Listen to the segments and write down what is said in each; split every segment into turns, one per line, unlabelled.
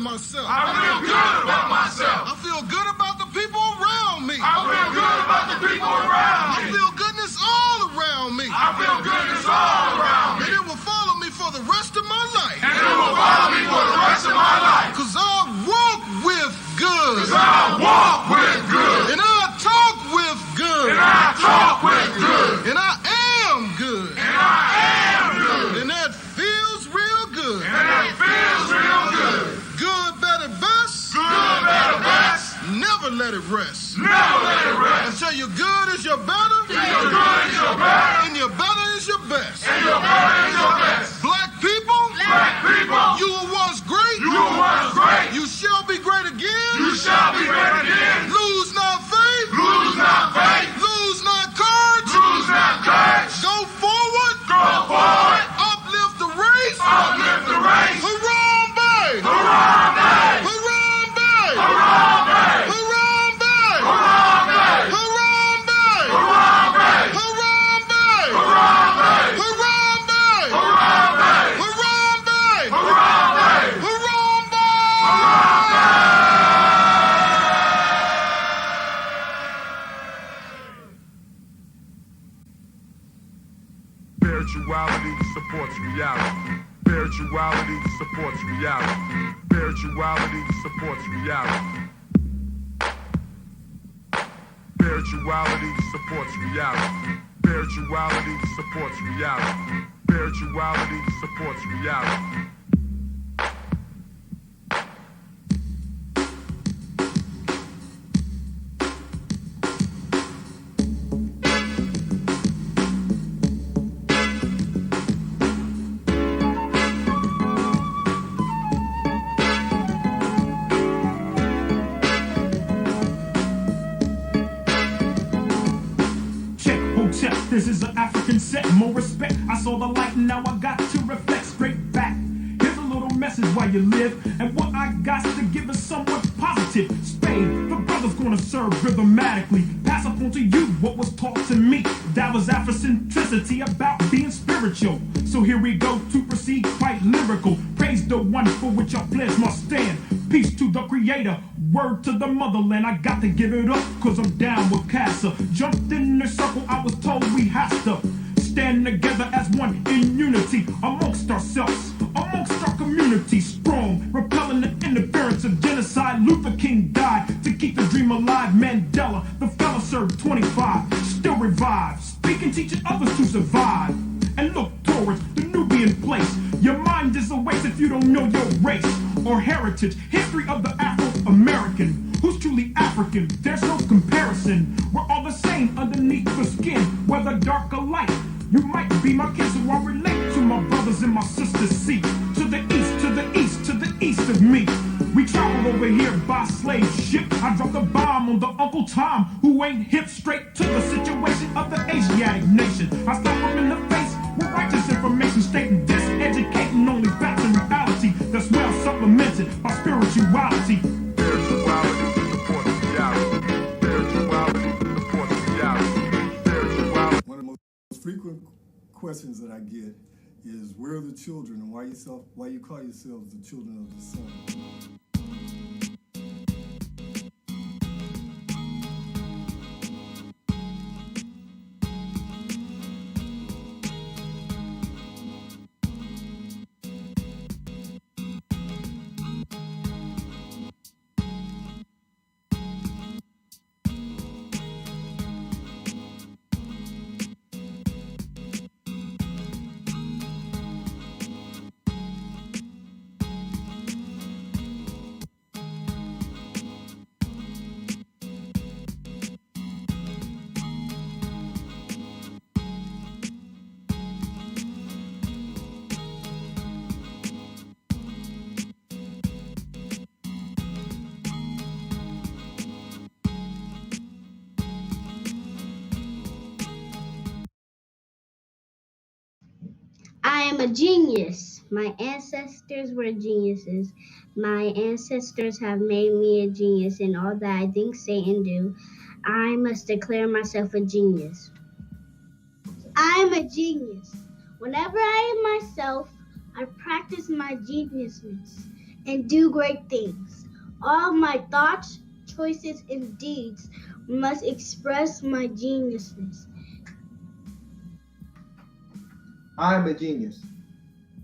myself.
I feel good about myself.
I feel good about the people around me.
I feel good about the people around me.
I feel goodness all around me.
I feel goodness all around me.
And it will follow me for the rest of my life.
And it will follow me for the rest of my life.
Because I walk with good.
Because I walk with good.
And I talk with good.
And I talk with good.
And I am good.
And I am good.
And that feels real good.
And that feels real good.
Good, better, best.
Good, better, best.
Never let it rest.
Never let it rest.
Until your good is your better.
Till your good is your better.
And your better is your best.
And your better is your best.
Black people.
Black people.
You were once great.
You were once great.
You shall be great again.
You shall be great again.
Lose not faith.
Lose not faith.
Lose not courage.
Lose not courage.
Go forward.
Go forward.
Uplift the race.
Uplift the race.
Harambe.
Harambe.
Harambe.
Harambe.
Harambe.
Harambe.
Harambe.
Harambe.
Harambe.
Harambe.
Harambe.
Harambe.
Harambe.
Harambe.
Spirituality supports reality. Spirituality supports reality. Spirituality supports reality. Spirituality supports reality. Spirituality supports reality. Spirituality supports reality.
This is an African set, more respect. I saw the light, now I got to reflect straight back. Here's a little message while you live, and what I got to give is somewhat positive. Spade, the brother's gonna serve rhythmatically. Pass up on to you what was taught to me. That was Afrocentricity about being spiritual. So here we go to proceed quite lyrical. Praise the one for which I pledge my stand. Peace to the creator, word to the motherland. I got to give it up, cause I'm down with Casa. Jumped in the circle, I was told we have to stand together as one in unity. Amongst ourselves, amongst our community. Strong, repelling the interference of genocide. Luther King died to keep the dream alive. Mandela, the fella served 25, still revived. Speaking, teaching others to survive. And look towards the Nubian place. Your mind is a waste if you don't know your race or heritage. History of the Afro-American, who's truly African. There's no comparison. We're all the same underneath the skin, whether dark or light. You might be my kid, so I relate to my brothers and my sisters. See, to the east, to the east, to the east of me. We traveled over here by slave ship. I dropped a bomb on the Uncle Tom, who ain't hip. Straight to the situation of the Asiatic nation. I slapped him in the face with righteous information, stating this, educating only facts and reality. That's well supplemented by spirituality.
Spirituality supports reality. Spirituality supports reality. Spirituality.
One of the most frequent questions that I get is, where are the children, and why you call yourselves the children of the sun?
I am a genius. My ancestors were geniuses. My ancestors have made me a genius in all that I think, say, and do. I must declare myself a genius. I am a genius. Whenever I am myself, I practice my geniusness. and do great things. All my thoughts, choices, and deeds must express my geniusness.
I am a genius.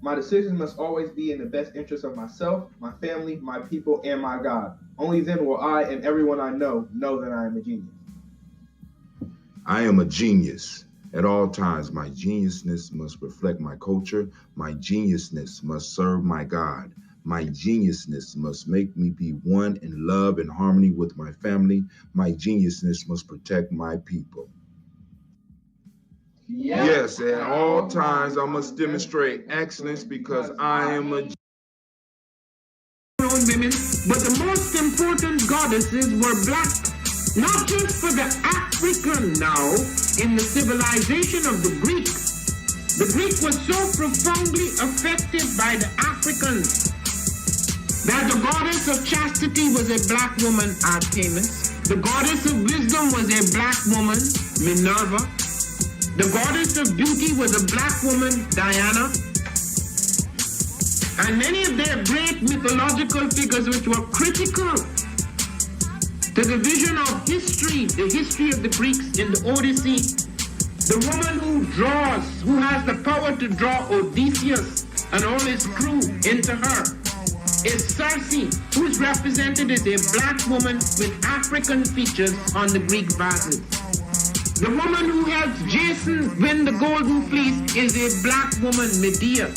My decisions must always be in the best interest of myself, my family, my people, and my God. Only then will I and everyone I know that I am a genius.
I am a genius. At all times, my geniusness must reflect my culture. My geniusness must serve my God. My geniusness must make me be one in love and harmony with my family. My geniusness must protect my people. Yes, at all times I must demonstrate excellence because I am a
women, but the most important goddesses were black, not just for the African now, in the civilization of the Greeks. The Greek was so profoundly affected by the Africans that the goddess of chastity was a black woman, Artemis. The goddess of wisdom was a black woman, Minerva. The goddess of beauty was a black woman, Diana. And many of their great mythological figures which were critical to the vision of history, the history of the Greeks in the Odyssey. The woman who draws, who has the power to draw Odysseus and all his crew into her, is Circe, who is represented as a black woman with African features on the Greek vases. The woman who helps Jason win the Golden Fleece is a black woman, Medea.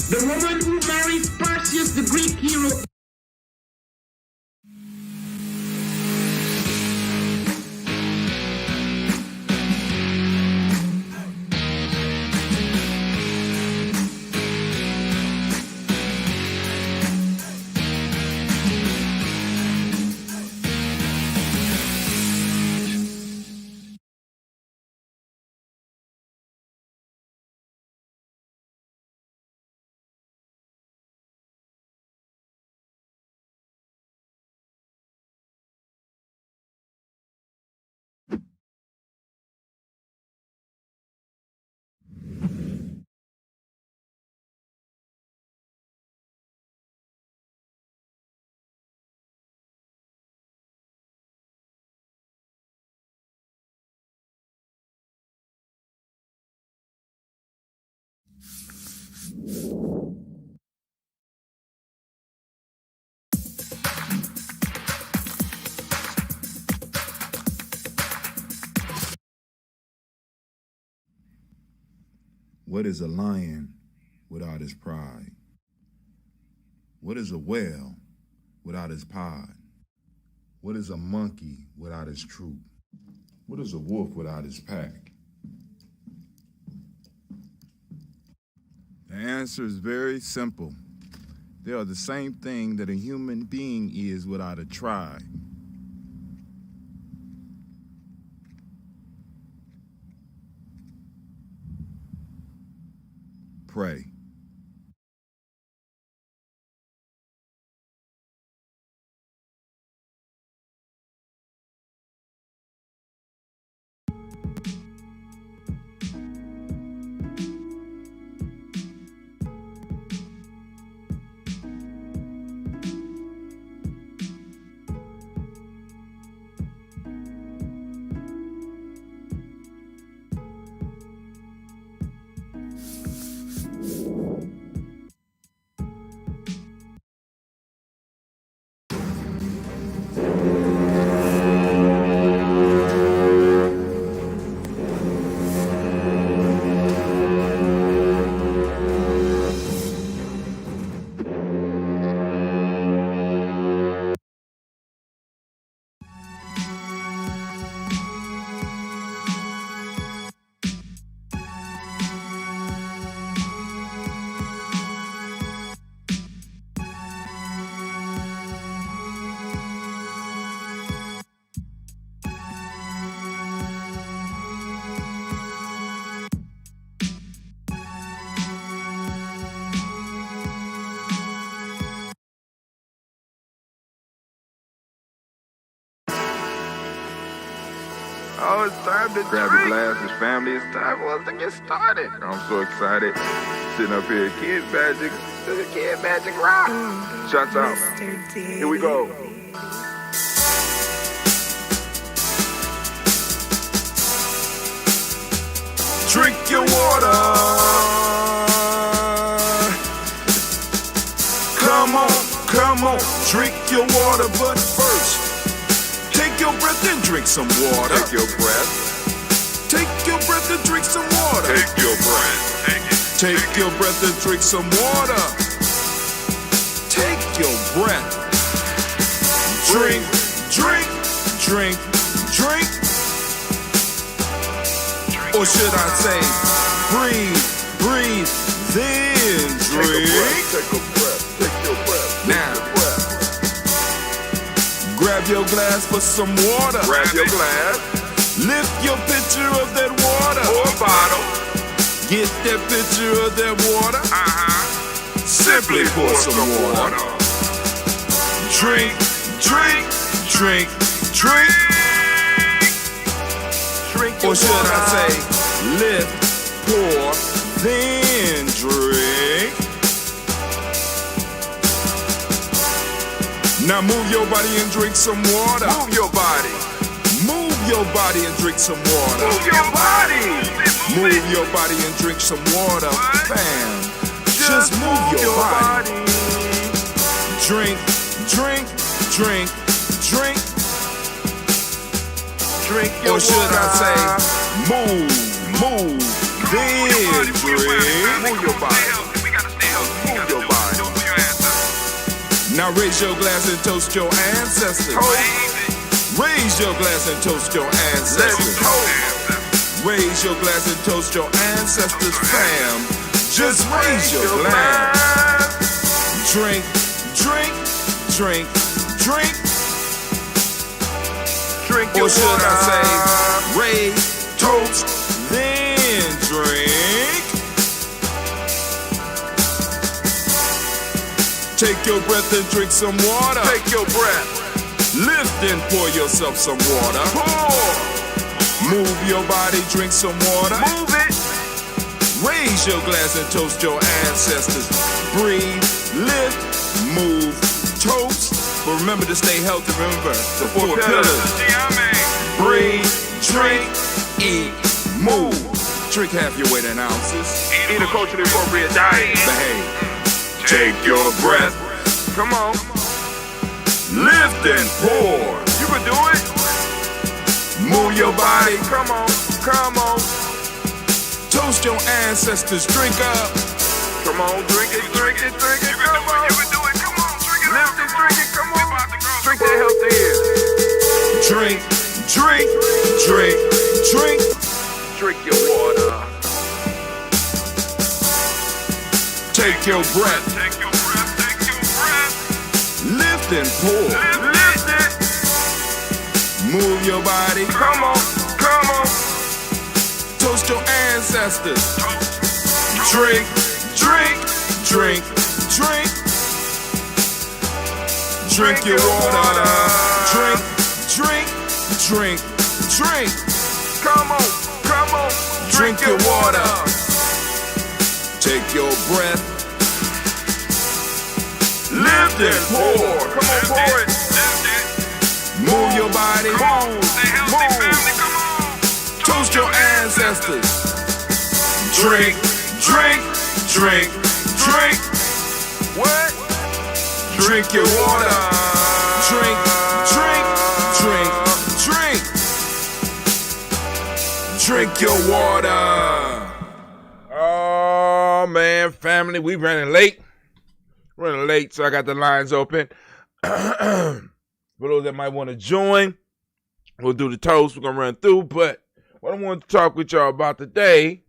The woman who marries Perseus, the Greek hero.
What is a lion without his pride? What is a whale without his pod? What is a monkey without his troop? What is a wolf without his pack? The answer is very simple. They are the same thing that a human being is without a tribe. Pray.
time to
Grab your glasses, family. It's time for us to get started. I'm so excited. Sitting up here, Kid Magic. Kid Magic Rock. Shouts out. Here we go. Drink your water. Come on, drink your water, but first, take your breath and drink some water. Take your breath. Take your breath and drink some water. Take your breath. Take your breath and drink some water. Take your breath. Drink, drink, drink, drink. Or should I say, breathe, breathe, then drink. Take a breath, take your breath. Now, grab your glass for some water. Grab your glass. Lift your pitcher of that water. Or bottle. Get that pitcher of that water. Simply pour some water. Drink, drink, drink, drink. Or should I say, lift, pour, then drink. Now move your body and drink some water. Move your body. Move your body and drink some water. Move your body. Move your body and drink some water. Bam. Just move your body. Drink, drink, drink, drink. Drink your water. Or should I say, move, then drink. Move your body. Move your body. Now raise your glass and toast your ancestors. Raise your glass and toast your ancestors. Raise your glass and toast your ancestors, fam. Just raise your glass. Drink, drink, drink, drink. Drink your water. Or should I say, raise, toast, then drink. Take your breath and drink some water. Take your breath. Lift and pour yourself some water. Pour. Move your body, drink some water. Move it. Raise your glass and toast your ancestors. Breathe, lift, move, toast. But remember to stay healthy. Remember the four pillars. Breathe, drink, eat, move. Drink half your weight in ounces. Eat a culturally appropriate diet. Behave. Take your breath. Come on. Lift and pour. You can do it. Move your body. Come on. Come on. Toast your ancestors. Drink up. Come on. Drink it. Drink it. Drink it. Come on. You can do it. Come on. Drink it. Lift and drink it. Come on. Drink that healthy air. Drink. Drink. Drink. Drink. Drink your water. Take your breath. Take your breath. Take your breath. Lift and pour. Lift it. Move your body. Come on. Come on. Toast your ancestors. Drink. Drink. Drink. Drink. Drink your water. Drink. Drink. Drink. Drink. Come on. Come on. Drink your water. Take your breath. Lift and pour. Come on, pour it. Move your body. Move. Come on. Toast your ancestors. Drink, drink, drink, drink. What? Drink your water. Drink, drink, drink, drink. Drink your water. Oh man, family, we running late. Running late, so I got the lines open. For those that might want to join, we'll do the toast. We're gonna run through, but what I want to talk with y'all about today,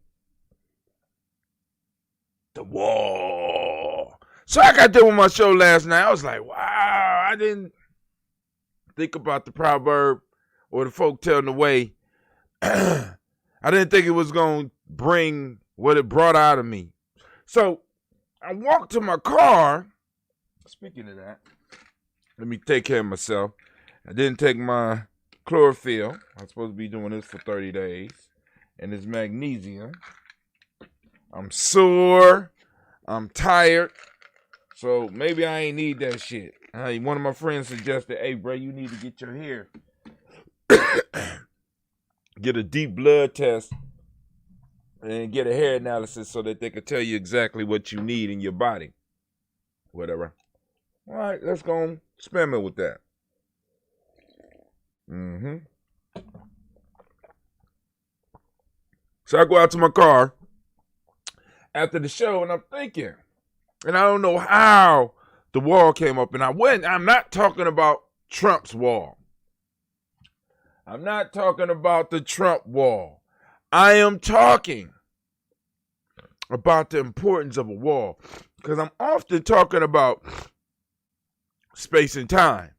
the war. So I got done with my show last night. I was like, wow, I didn't think about the proverb or the folk telling the way. I didn't think it was gonna bring what it brought out of me. So I walked to my car. Speaking of that, let me take care of myself. I didn't take my
chlorophyll. I'm supposed to be doing this for 30 days. And it's magnesium. I'm sore. I'm tired. So maybe I ain't need that shit. One of my friends suggested, hey, bro, you need to get your hair. Get a deep blood test and get a hair analysis so that they can tell you exactly what you need in your body. Whatever. All right, let's go spam it with that. So I go out to my car after the show and I'm thinking, and I don't know how the wall came up, and I'm not talking about Trump's wall. I'm not talking about the Trump wall. I am talking about the importance of a wall, because I'm often talking about space and time.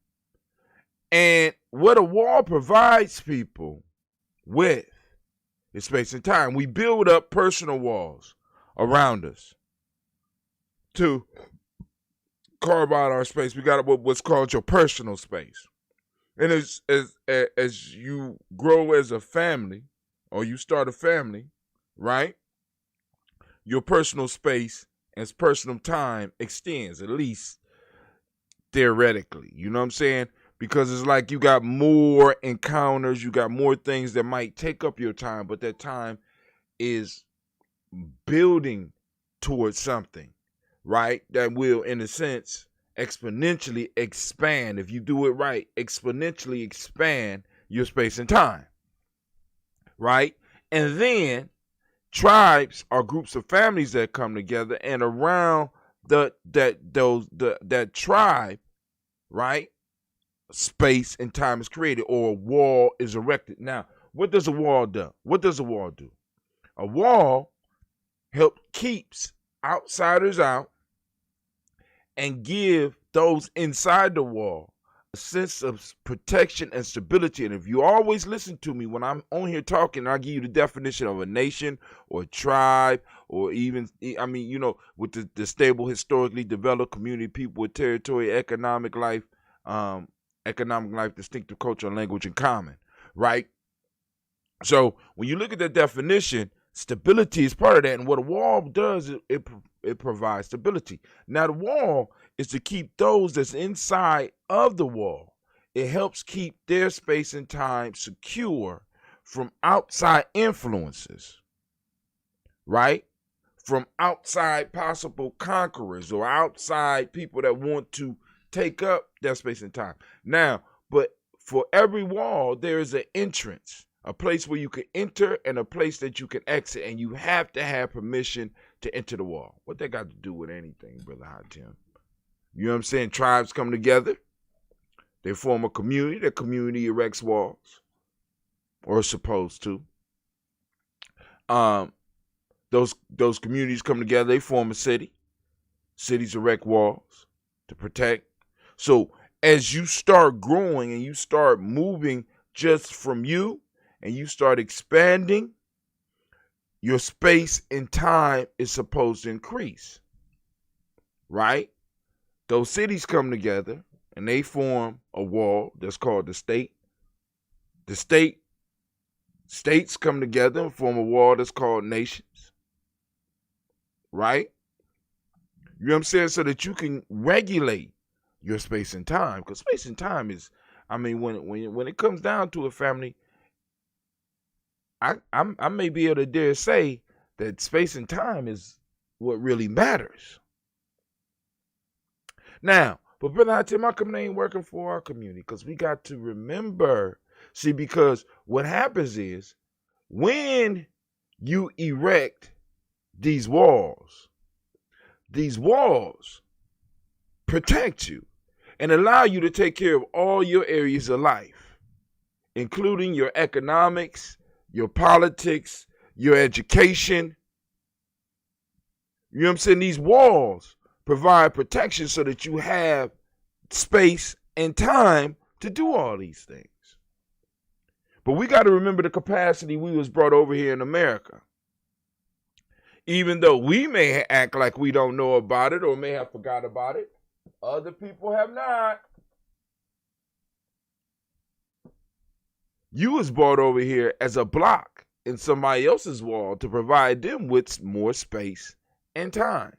And what a wall provides people with is space and time. We build up personal walls around us to carve out our space. We got what's called your personal space. And as you grow as a family, or you start a family, right? Your personal space and personal time extends, at least theoretically. You know what I'm saying? Because it's like you got more encounters, you got more things that might take up your time, but that time is building towards something, right? That will, in a sense, exponentially expand. If you do it right, exponentially expand your space and time, right? And then tribes are groups of families that come together, and around that tribe, right, space and time is created, or a wall is erected. Now, what does a wall do? What does a wall do? A wall keeps outsiders out and give those inside the wall a sense of protection and stability. And if you always listen to me when I'm on here talking, I'll give you the definition of a nation or a tribe, or even, with the stable, historically developed community, people with territory, economic life, distinctive culture, and language in common, right? So when you look at that definition, stability is part of that. And what a wall does, it provides stability. Now, the wall is to keep those that's inside of the wall. It helps keep their space and time secure from outside influences, right? From outside possible conquerors or outside people that want to take up their space and time. Now, but for every wall, there is an entrance, a place where you can enter and a place that you can exit, and you have to have permission to enter the wall. What that got to do with anything, Brother Hot Tim? You know what I'm saying? Tribes come together. They form a community. The community erects walls, or is supposed to. Those communities come together. They form a city. Cities erect walls to protect. So as you start growing and you start moving just from you, and you start expanding, your space and time is supposed to increase, right? Those cities come together and they form a wall that's called the state. The states come together and form a wall that's called nations, right? You know what I'm saying? So that you can regulate your space and time, because space and time is, when it comes down to a family, I may be able to dare say that space and time is what really matters. Now, but Brother Tim, my community ain't working for our community, because we got to remember, because what happens is when you erect these walls protect you and allow you to take care of all your areas of life, including your economics, your politics, your education. You know what I'm saying? These walls provide protection so that you have space and time to do all these things. But we got to remember the capacity we was brought over here in America. Even though we may act like we don't know about it or may have forgot about it, other people have not. You was brought over here as a block in somebody else's wall to provide them with more space and time,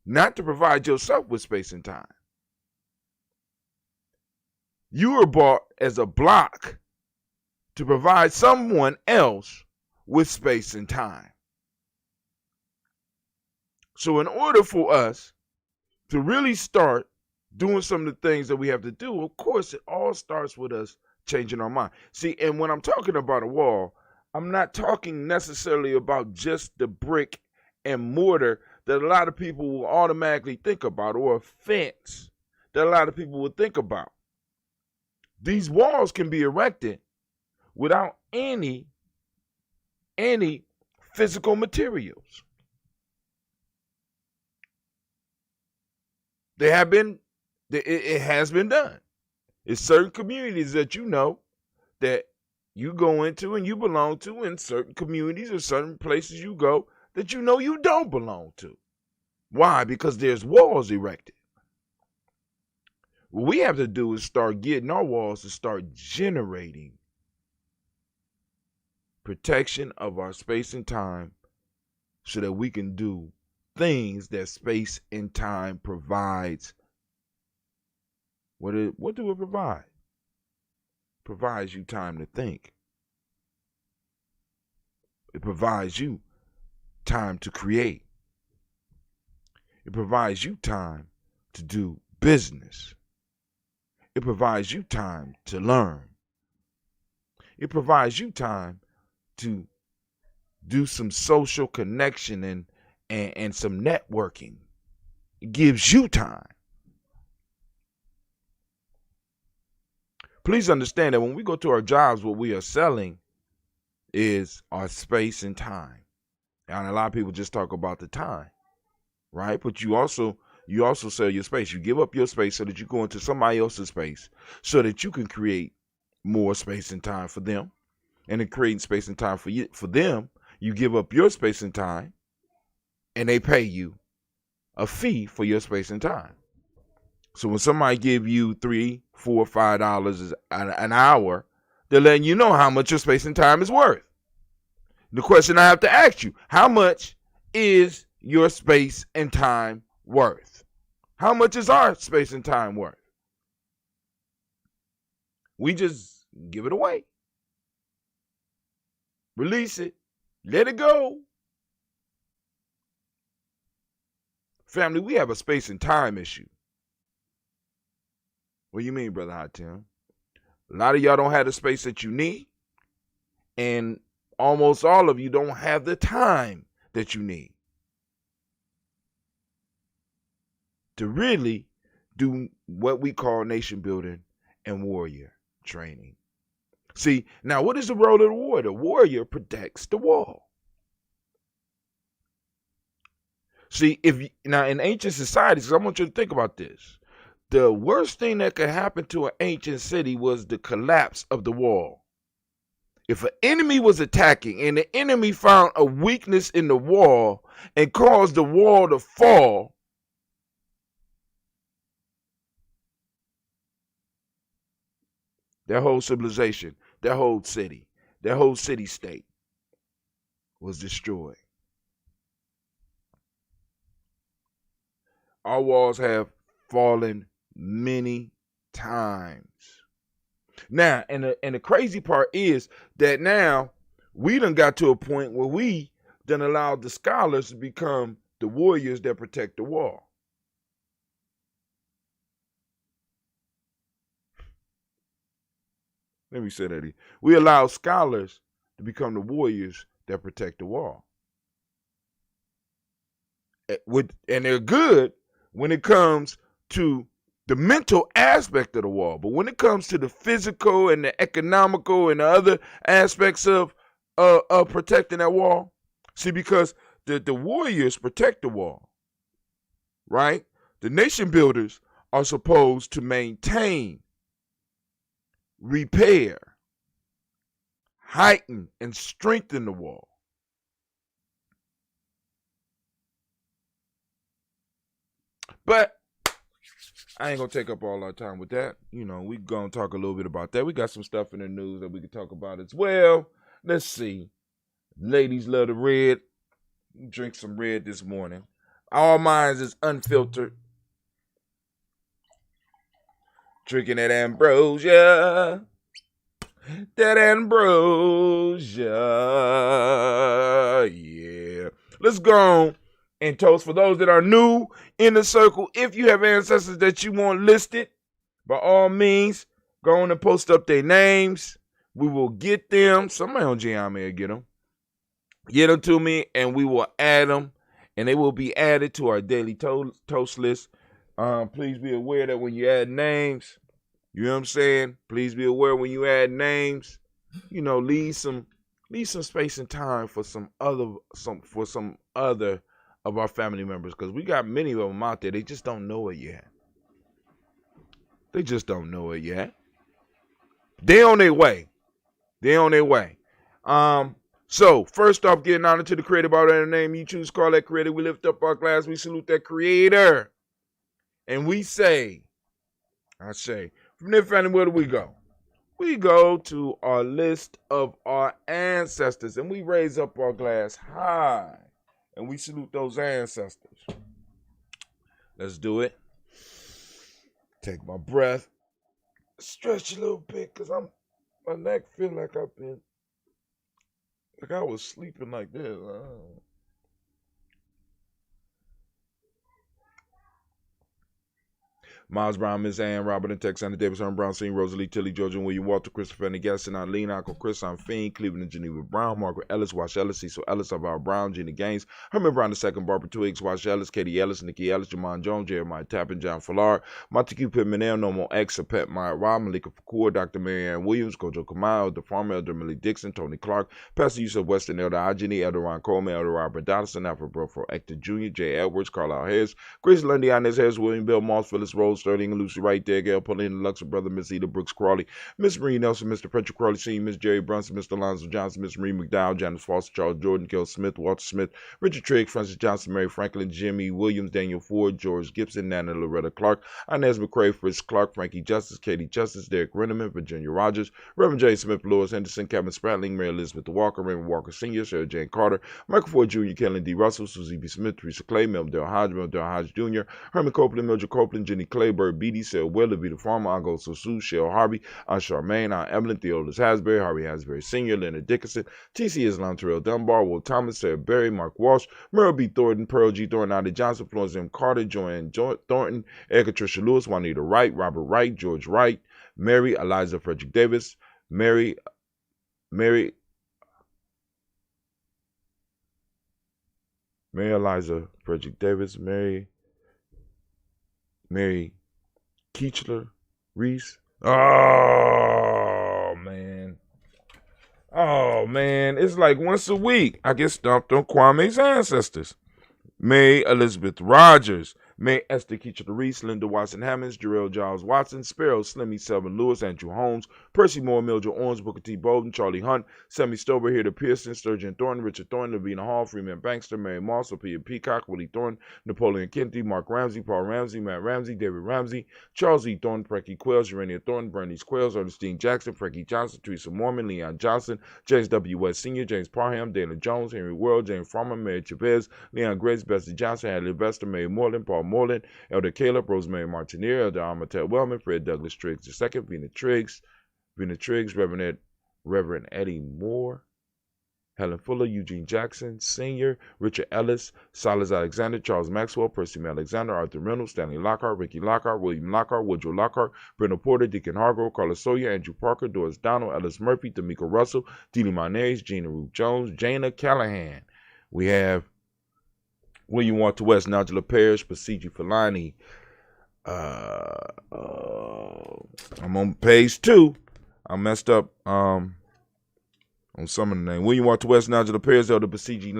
not to provide yourself with space and time. You were bought as a block to provide someone else with space and time. So in order for us to really start doing some of the things that we have to do, of course, it all starts with us changing our mind. See, and when I'm talking about a wall, I'm not talking necessarily about just the brick and mortar that a lot of people will automatically think about, or a fence that a lot of people would think about. These walls can be erected without any physical materials. It has been done. It's certain communities that you know that you go into and you belong to, and certain communities or certain places you go that you know you don't belong to. Why? Because there's walls erected. What we have to do is start getting our walls to start generating protection of our space and time so that we can do things that space and time provides. What do it provide? It provides you time to think. It provides you time to create. It provides you time to do business. It provides you time to learn. It provides you time to do some social connection and some networking. It gives you time. Please understand that when we go to our jobs, what we are selling is our space and time. And a lot of people just talk about the time, right? But you also sell your space. You give up your space so that you go into somebody else's space so that you can create more space and time for them. And in creating space and time for them, you give up your space and time, and they pay you a fee for your space and time. So when somebody give you $3, $4, $5 an hour, they're letting you know how much your space and time is worth. The question I have to ask you, how much is your space and time worth? How much is our space and time worth? We just give it away. Release it. Let it go. Family, we have a space and time issue. What do you mean, Brother Hot Tim? A lot of y'all don't have the space that you need, and almost all of you don't have the time that you need to really do what we call nation building and warrior training. See, now what is the role of the warrior? The warrior protects the wall. See, now in ancient societies, I want you to think about this. The worst thing that could happen to an ancient city was the collapse of the wall. If an enemy was attacking and the enemy found a weakness in the wall and caused the wall to fall, their whole civilization, their whole city, their whole city-state was destroyed. Our walls have fallen many times. Now, and the crazy part is that now we done got to a point where we done allowed the scholars to become the warriors that protect the wall. Let me say that again. We allow scholars to become the warriors that protect the wall. And they're good when it comes to the mental aspect of the wall. But when it comes to the physical and the economical and the other aspects of protecting that wall, see, because the warriors protect the wall, right? The nation builders are supposed to maintain, repair, heighten, and strengthen the wall. But I ain't gonna take up all our time with that. You know, we gonna talk a little bit about that. We got some stuff in the news that we can talk about as well. Let's see. Ladies love the red. Drink some red this morning. All mine is unfiltered. Drinking that ambrosia. That ambrosia. Yeah. Let's go on and toast for those that are new in the circle. If you have ancestors that you want listed, by all means, go on and post up their names. We will get them. Somebody on Gye-Nyame will get them. Get them to me, and we will add them, and they will be added to our daily toast list. Please be aware that when you add names, you know what I'm saying? Please be aware when you add names, you know, leave some space and time for some other of our family members, because we got many of them out there. They just don't know it yet. They on their way. So, first off, getting honor to the creator by whatever name you choose, call that creator. We lift up our glass, we salute that creator. And we say, from their family, where do we go? We go to our list of our ancestors, and we raise up our glass high, and we salute those ancestors. Let's do it. Take my breath. Stretch a little bit, because my neck feel like I was sleeping like this. Miles Brown, Miss Ann, Robert and Tex, Anna Davis, Herman Brown, Senior, Rosalie, Tilly, Georgia, William Walter, Christopher, and Gaston, Eileen, Uncle Chris, I'm Fiend, Cleveland and Geneva Brown, Margaret Ellis, Wash Ellis, Cecil Ellis, Alvaro Brown, Gina Gaines, Herman Brown II, Barbara Twiggs, Wash Ellis, Katie Ellis, Nikki Ellis, Jamon Jones, Jeremiah Tappan, John Fallard, Montague Pittman, Normal X, Pet Meyer Rob, Malika Fakour, Dr. Marianne Williams, Kojo Kamal, the Farmer, Elder Millie Dixon, Tony Clark, Pastor Yusuf Weston, Elder Ajani, Elder Ron Coleman, Elder Robert Donaldson, Alfred Broford, Hector Jr., Jay Edwards, Carlisle Harris, Grace Lundy, Inez Harris, William Bill Moss, Phyllis Rose, Sterling, and Lucy Wright, there, Gail Pauline, Luxor Brother, Miss Eda Brooks Crawley, Miss Marie Nelson, Mr. Patrick Crawley, Sr., Miss Jerry Brunson, Mr. Alonzo Johnson, Miss Marie McDowell, Janice Foster, Charles Jordan, Kel Smith, Walter Smith, Richard Trigg, Francis Johnson, Mary Franklin, Jimmy Williams, Daniel Ford, George Gibson, Nana Loretta Clark, Inez McCrae, Fritz Clark, Frankie Justice, Katie Justice, Derek Renneman, Virginia Rogers, Reverend J. Smith, Lewis Henderson, Kevin Spratling, Mary Elizabeth Walker, Raymond Walker Sr., Sarah Jane Carter, Michael Ford Jr., Kellen D. Russell, Susie B. Smith, Teresa Clay, Meldale Hodge Jr., Herman Copeland, Mildred Copeland, Jenny Clayburg, Beatty, Sarah Willer, Vita Farmer, Ango Sosu, Shell Harvey, Aunt Charmaine, Aunt Evelyn, Theodis Hasbury, Harvey Hasbury Sr., Leonard Dickinson, T.C. Islam, Terrell Dunbar, Will Thomas, Sarah Berry, Mark Walsh, Merle B. Thornton, Pearl G. Thornton, Ida Johnson, Florence M. Carter, Joanne Thornton, Erica Tricia Lewis, Juanita Wright, Robert Wright, George Wright, Mary Eliza Frederick Davis, Mary Eliza Frederick Davis, Mary Keechler Reese. Oh man, it's like once a week I get stumped on Kwame's ancestors. May Elizabeth Rogers, May Esther Keechler Reese, Linda Watson Hammonds, Jarrell Giles Watson, Sparrow Slimmy Selvin Lewis, Andrew Holmes, Percy Moore, Mildred Owens, Booker T. Bolden, Charlie Hunt, Sammy Stover, Hilda Pearson, Sturgeon Thornton, Richard Thornton, Lavina Hall, Freeman Bankster, Mary Moss, Sophia Peacock, Willie Thornton, Napoleon Kenty, Mark Ramsey, Paul Ramsey, Matt Ramsey, David Ramsey, Charles E. Thornton, Frankie Quells, Urania Thornton, Bernice Quells, Ernestine Jackson, Frankie Johnson, Teresa Mormon, Leon Johnson, James W. West Sr., James Parham, Dana Jones, Henry World, James Farmer, Mary Chavez, Leon Grace, Bessie Johnson, Hadley Vester, Mary Moreland, Paul Moreland, Elder Caleb, Rosemary Martineer, Elder Amatel Wellman, Fred Douglas Triggs II, Vina Triggs, Reverend Eddie Moore, Helen Fuller, Eugene Jackson, Sr., Richard Ellis, Silas Alexander, Charles Maxwell, Percy M. Alexander, Arthur Reynolds, Stanley Lockhart, Ricky Lockhart, William Lockhart, Woodrow Lockhart, Brenda Porter, Deacon Hargrove, Carlos Sawyer, Andrew Parker, Doris Donald, Ellis Murphy, D'Amico Russell, Dee Mayonnaise, Gina Ruth Jones, Jana Callahan. We have William Walter West, Nigella Parrish, Basiji Filani. I'm on page 2. I messed up on some of the names. William Walter West, Nigella Parrish, Elder Basiji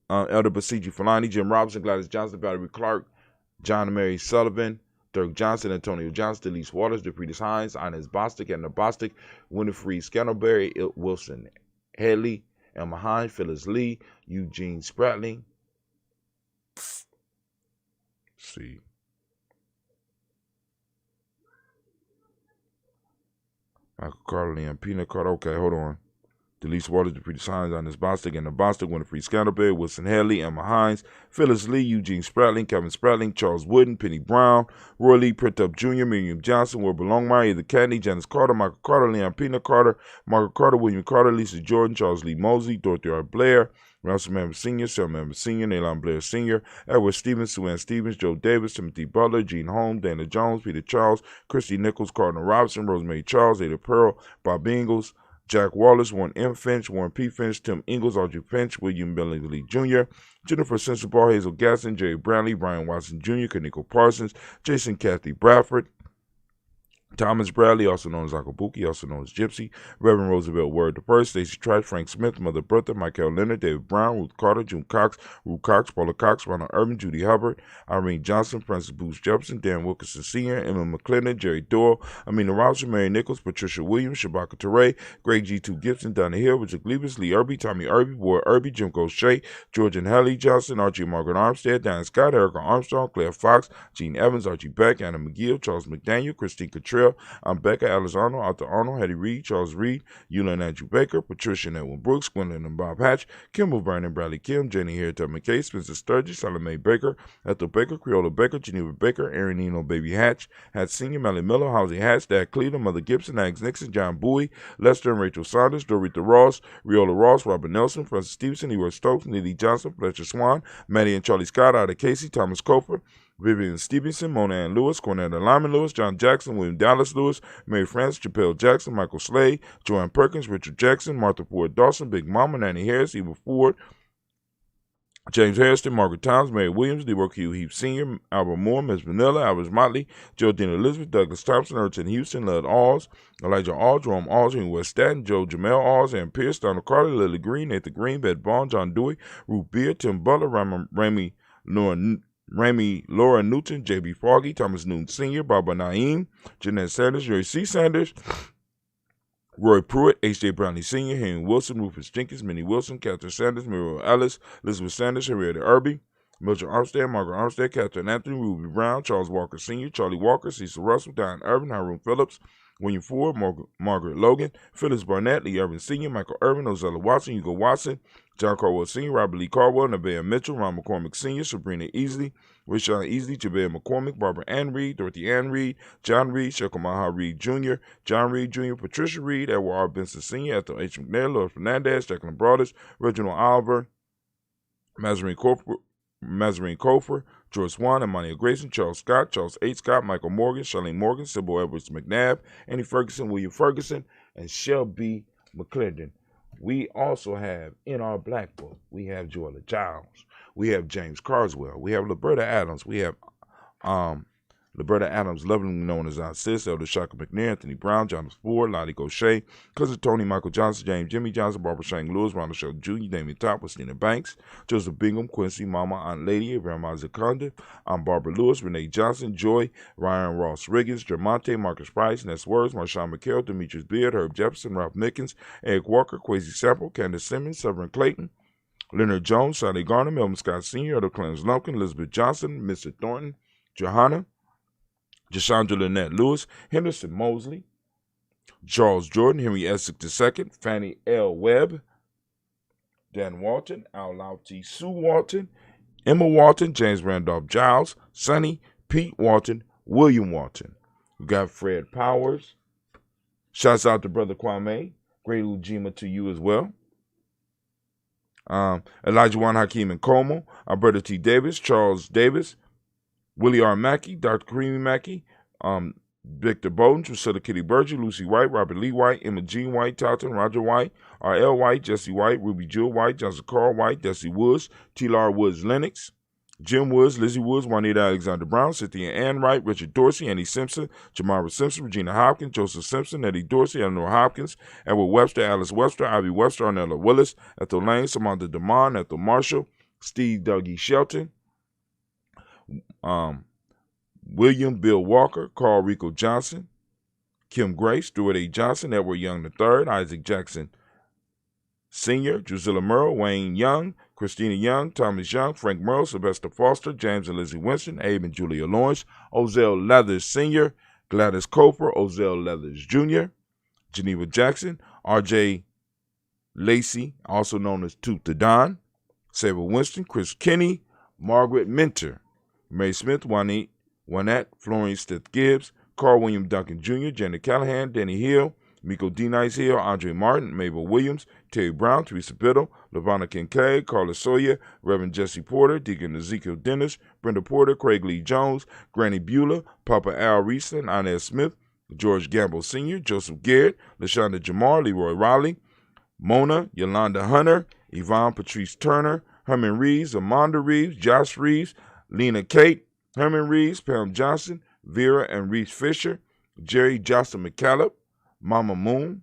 Filani, Jim Robinson, Gladys Johnson, Valerie Clark, John and Mary Sullivan, Dirk Johnson, Antonio Johnson, Delise Waters, DePretis Hines, Inez Bostic, Edna Bostic, Winifred Scantleberry, Wilson Headley, Emma Hines, Phyllis Lee, Eugene Spratling. See. Michael Carter, Leon Peanut Carter. Okay, hold on. Delise Waters, Dupree Hines, Ernest Bostic, and the Bostic, Winifred Scandalberry, Wilson Haley, Emma Hines, Phyllis Lee, Eugene Spratling, Kevin Spratling, Charles Wooden, Penny Brown, Roy Lee, Printup Jr., Miriam Johnson, Wilbur Longmire, Either Cadney, Janice Carter, Michael Carter, Leon Peanut Carter, Margaret Carter, William Carter, Lisa Jordan, Charles Lee Mosley, Dorothy R. Blair, Russell Member Sr., Sam Member Sr., Nalon Blair Sr., Edward Stevens, Sue Ann Stevens, Joe Davis, Timothy Butler, Gene Holmes, Dana Jones, Peter Charles, Christy Nichols, Cardinal Robinson, Rosemary Charles, Ada Pearl, Bob Ingalls, Jack Wallace, Warren M. Finch, Warren P. Finch, Tim Ingalls, Audrey Finch, William Billingsley Jr., Jennifer Sensabaugh, Hazel Gasson, Jerry Brownlee, Brian Watson Jr., Kaniko Parsons, Jason Kathy Bradford, Thomas Bradley, also known as Akabuki, also known as Gypsy, Reverend Roosevelt Word I, Stacey Trice, Frank Smith, Mother Bertha, Michael Leonard, David Brown, Ruth Carter, June Cox, Ruth Cox, Paula Cox, Ronald Urban, Judy Hubbard, Irene Johnson, Francis Booth Jefferson, Dan Wilkinson Sr., Emma McClendon, Jerry Doyle, Amina Robinson, Mary Nichols, Patricia Williams, Shabaka Teray, Greg G2 Gibson, Donna Hill, Richard Glebus, Lee Irby, Tommy Irby, Boy Irby, Jim Goshe, George and Hallie Johnson, Archie Margaret Armstead, Diane Scott, Erica Armstrong, Claire Fox, Gene Evans, Archie Beck, Anna McGill, Charles McDaniel, Christine Cottrell, Becca, Alice Arnold, Arthur Arnold, Hetty Reed, Charles Reed, Eula and Andrew Baker, Patricia and Edwin Brooks, Gwendolyn and Bob Hatch, Kimball Vernon, Bradley Kim, Jenny Harriet McKay, Spencer Sturgis, Salome Baker, Ethel Baker, Creola Baker, Geneva Baker, Aaron Eno, Baby Hatch, Hatch Sr., Melly Miller, Halsey Hatch, Dad Cleveland, Mother Gibson, Agnes Nixon, John Bowie, Lester and Rachel Saunders, Dorita Ross, Riola Ross, Robert Nelson, Francis Stevenson, Leroy Stokes, Neely Johnson, Fletcher Swan, Maddie and Charlie Scott, Ida Casey, Thomas Cofer, Vivian Stevenson, Mona Ann Lewis, Cornetta Lyman Lewis, John Jackson, William Dallas Lewis, Mary Frances, Chappelle Jackson, Michael Slade, Joanne Perkins, Richard Jackson, Martha Ford Dawson, Big Mama, Nanny Harris, Eva Ford, James Harrison, Margaret Towns, Mary Williams, Leroy Q. Heath Sr., Albert Moore, Ms. Vanilla, Albert Motley, Geraldine Elizabeth, Douglas Thompson, Urchin Houston, Lud Alls, Elijah All, Jerome Alls, West Staten, Joe Jamel Alls, Ann Pierce, Donald Carter, Lily Green, Nathan Green, Bed Bond, John Dewey, Ruth Beard, Tim Butler, Rami Laura Newton, J.B. Foggy, Thomas Newton Sr., Baba Naeem, Jeanette Sanders, Jerry C. Sanders, Roy Pruitt, H.J. Brownlee Sr., Henry Wilson, Rufus Jenkins, Minnie Wilson, Catherine Sanders, Muriel Ellis, Elizabeth Sanders, Henrietta Irby, Mildred Armstead, Margaret Armstead, Catherine Anthony, Ruby Brown, Charles Walker Sr., Charlie Walker, Cecil Russell, Diane Irvin, Hiram Phillips, William Ford, Margaret Logan, Phyllis Barnett, Lee Irvin Sr., Michael Irvin, Ozella Watson, Hugo Watson, John Caldwell Sr., Robert Lee Caldwell, Nevaeh Mitchell, Ron McCormick Sr., Sabrina Easley, Rashawn Easley, Javea McCormick, Barbara Ann Reed, Dorothy Ann Reed, John Reed, Shekamaha Reed Jr., John Reed Jr., Patricia Reed, Edward R. Benson Sr., Ethel H. McNair, Lord Fernandez, Jacqueline Broaders, Reginald Oliver, Mazarine Kofer, George Swan, Emmanuel Grayson, Charles Scott, Charles H. Scott, Michael Morgan, Charlene Morgan, Sybil Edwards McNabb, Annie Ferguson, William Ferguson, and Shelby McClendon. We also have in our black book, we have Joella Giles, we have James Carswell, we have Liberta Adams, we have Liberta Adams, lovingly known as our sis, Elder Shaka McNair, Anthony Brown, Jonathan Ford, Lottie Gaucher, Cousin Tony, Michael Johnson, James Jimmy Johnson, Barbara Shane Lewis, Ronald Shelton Jr., Damien Top, Christina Banks, Joseph Bingham, Quincy, Mama, Aunt Lady, Grandma Zaconda, Barbara Lewis, Renee Johnson, Joy, Ryan Ross Riggins, Jermonte, Marcus Price, Ness Words, Marshawn McHale, Demetrius Beard, Herb Jefferson, Ralph Mickens, Eric Walker, Quasi Sample, Candace Simmons, Severin Clayton, Leonard Jones, Sally Garner, Melvin Scott Sr., Elder Clarence Lumpkin, Elizabeth Johnson, Mr. Thornton, Johanna, Jashandra Lynette Lewis, Henderson Mosley, Charles Jordan, Henry Essex II, Fannie L. Webb, Dan Walton, Al Lauti Sue Walton, Emma Walton, James Randolph Giles, Sonny, Pete Walton, William Walton. We got Fred Powers. Shouts out to Brother Kwame. Great Ujima to you as well. Elijah Juan Hakeem and Como, Alberta T. Davis, Charles Davis, Willie R. Mackey, Dr. Kareem Mackey, Victor Bowden, Drusilla Kitty Berger, Lucy White, Robert Lee White, Emma Jean White, Talton, Roger White, R.L. White, Jesse White, Ruby Jewel White, Johnson Carl White, Desi Woods, T.L.R. Woods Lennox, Jim Woods, Lizzie Woods, Juanita Alexander Brown, Cynthia Ann Wright, Richard Dorsey, Annie Simpson, Jamara Simpson, Regina Hopkins, Joseph Simpson, Eddie Dorsey, Eleanor Hopkins, Edward Webster, Alice Webster, Ivy Webster, Arnella Willis, Ethel Lane, Samantha DeMond, Ethel Marshall, Steve Dougie Shelton, William Bill Walker, Carl Rico Johnson, Kim Gray, Stuart A. Johnson, Edward Young III, Isaac Jackson Sr., Drusilla Merle, Wayne Young, Christina Young, Thomas Young, Frank Merle, Sylvester Foster, James and Lizzie Winston, Abe and Julia Lawrence, Ozell Leathers Sr., Gladys Cofer, Ozell Leathers Jr., Geneva Jackson, R.J. Lacey, also known as Toot the Don, Sabre Winston, Chris Kinney, Margaret Minter, Mary Smith, Juanette, Florence Stith Gibbs, Carl William Duncan Jr., Janet Callahan, Danny Hill, Miko D. Nice Hill, Andre Martin, Mabel Williams, Terry Brown, Teresa Biddle, LaVonna Kincaid, Carla Sawyer, Reverend Jesse Porter, Deacon Ezekiel Dennis, Brenda Porter, Craig Lee Jones, Granny Beulah, Papa Al Reeson, Inez Smith, George Gamble Sr., Joseph Garrett, LaShonda Jamar, Leroy Riley, Mona, Yolanda Hunter, Yvonne Patrice Turner, Herman Reeves, Amanda Reeves, Josh Reeves, Lena Kate, Herman Reeves, Pam Johnson, Vera and Reeves Fisher, Jerry Johnson McCallop, Mama Moon,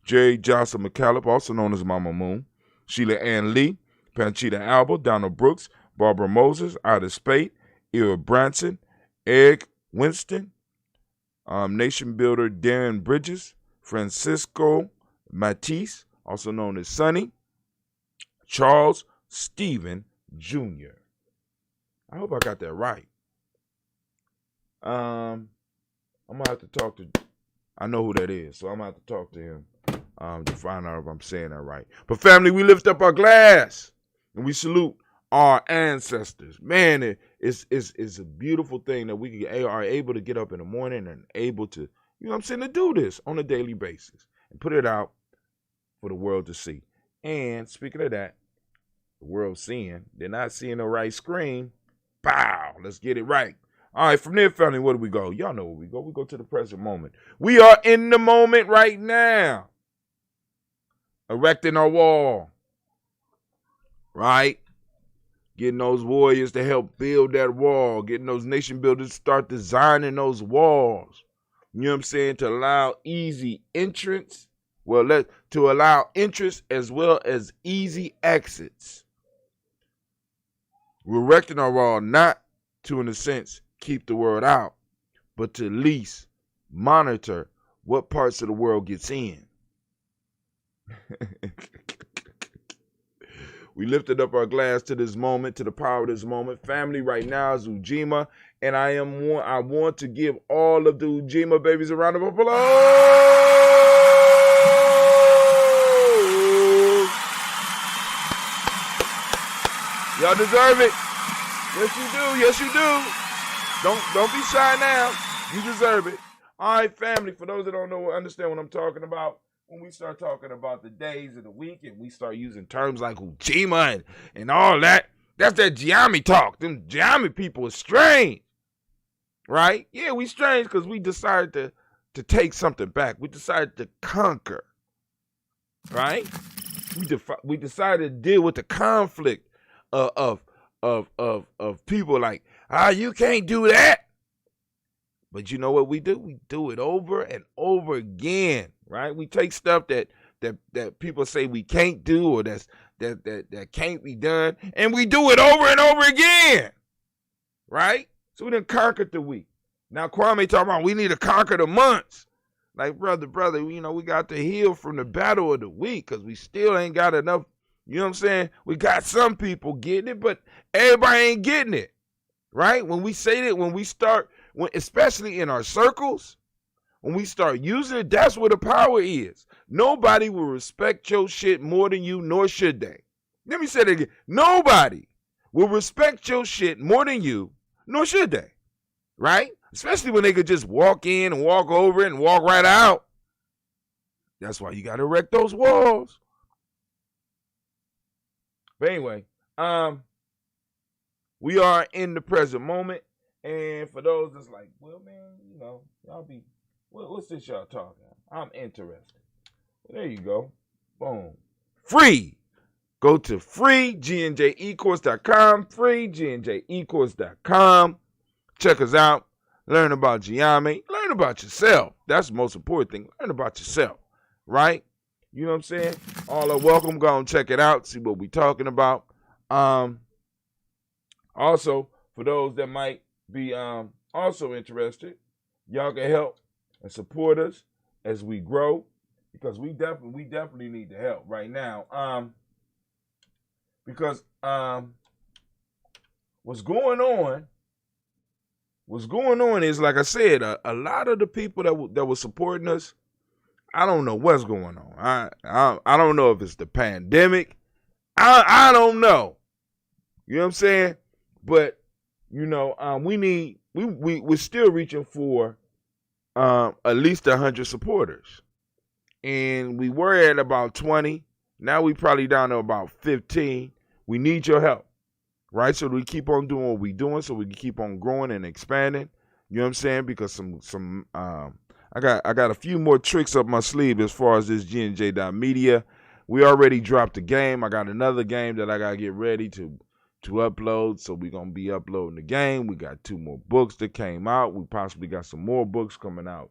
Jerry Johnson McCallop, also known as Mama Moon, Sheila Ann Lee, Panchita Alba, Donna Brooks, Barbara Moses, Ida Spate, Ira Branson, Eric Winston, Nation Builder Darren Bridges, Francisco Matisse, also known as Sonny, Charles Stephen Jr. I hope I got that right. I'm going to have to talk to, I know who that is, so I'm going to have to talk to him to find out if I'm saying that right. But family, we lift up our glass and we salute our ancestors. Man, it's a beautiful thing that we are able to get up in the morning and able to, you know what I'm saying, to do this on a daily basis and put it out for the world to see. And speaking of that, the world seeing, they're not seeing the right screen. Pow, let's get it right. All right, from there, family, where do we go? Y'all know where we go. We go to the present moment. We are in the moment right now. Erecting our wall. Right? Getting those warriors to help build that wall. Getting those nation builders to start designing those walls. You know what I'm saying? To allow easy entrance. Well, to allow entrance as well as easy exits. We're erecting our wall not to, in a sense, keep the world out, but to at least monitor what parts of the world gets in. We lifted up our glass to this moment, to the power of this moment. Family, right now is Ujima, and I want to give all of the Ujima babies a round of applause. Y'all deserve it. Yes, you do. Yes, you do. Don't be shy now. You deserve it. All right, family, for those that don't know or understand what I'm talking about, when we start talking about the days of the week and we start using terms like Ujima and all that, that's that Gye-Nyame talk. Them Gye-Nyame people are strange, right? Yeah, we strange because we decided to take something back. We decided to conquer, right? We decided to deal with the conflict of people like, you can't do that. But you know what we do? We do it over and over again, right? We take stuff that people say we can't do or that can't be done, and we do it over and over again, right? So we done conquered the week. Now Kwame talking about we need to conquer the months. Like, brother, you know, we got to heal from the battle of the week because we still ain't got enough. You know what I'm saying? We got some people getting it, but everybody ain't getting it, right? When we say that, when we start, especially in our circles, when we start using it, that's where the power is. Nobody will respect your shit more than you, nor should they. Let me say that again. Nobody will respect your shit more than you, nor should they, right? Especially when they could just walk in and walk over it and walk right out. That's why you got to erect those walls. But anyway, we are in the present moment. And for those that's like, well, man, you know, y'all be, what's this y'all talking about? I'm interested. Well, there you go. Boom. Free. Go to freegnjecourse.com, freegnjecourse.com. Check us out. Learn about Gye-Nyame. Learn about yourself. That's the most important thing. Learn about yourself, right? You know what I'm saying? All are welcome. Go and check it out. See what we're talking about. Also, for those that might be also interested, y'all can help and support us as we grow, because we definitely need the help right now. Because what's going on is, like I said, a lot of the people that were supporting us I don't know what's going on. I don't know if it's the pandemic. I don't know. You know what I'm saying? But we're still reaching for at least 100 supporters, and we were at about 20. Now we probably down to about 15. We need your help, right? So we keep on doing what we're doing, so we can keep on growing and expanding. You know what I'm saying? Because I got a few more tricks up my sleeve as far as this Gye-Nyame. We already dropped a game. I got another game that I gotta get ready to upload. So we're gonna be uploading the game. We got 2 more books that came out. We possibly got some more books coming out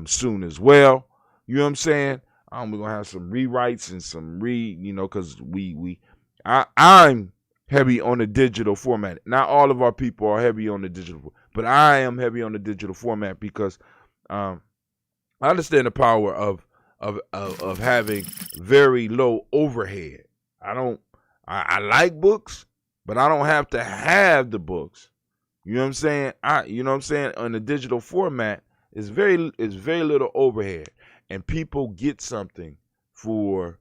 soon as well. You know what I'm saying? We're gonna have some rewrites and some because I'm heavy on the digital format. Not all of our people are heavy on the digital, but I am heavy on the digital format because I understand the power of having very low overhead. I like books, but I don't have to have the books. You know what I'm saying? On the digital format, it's very little overhead, and people get something for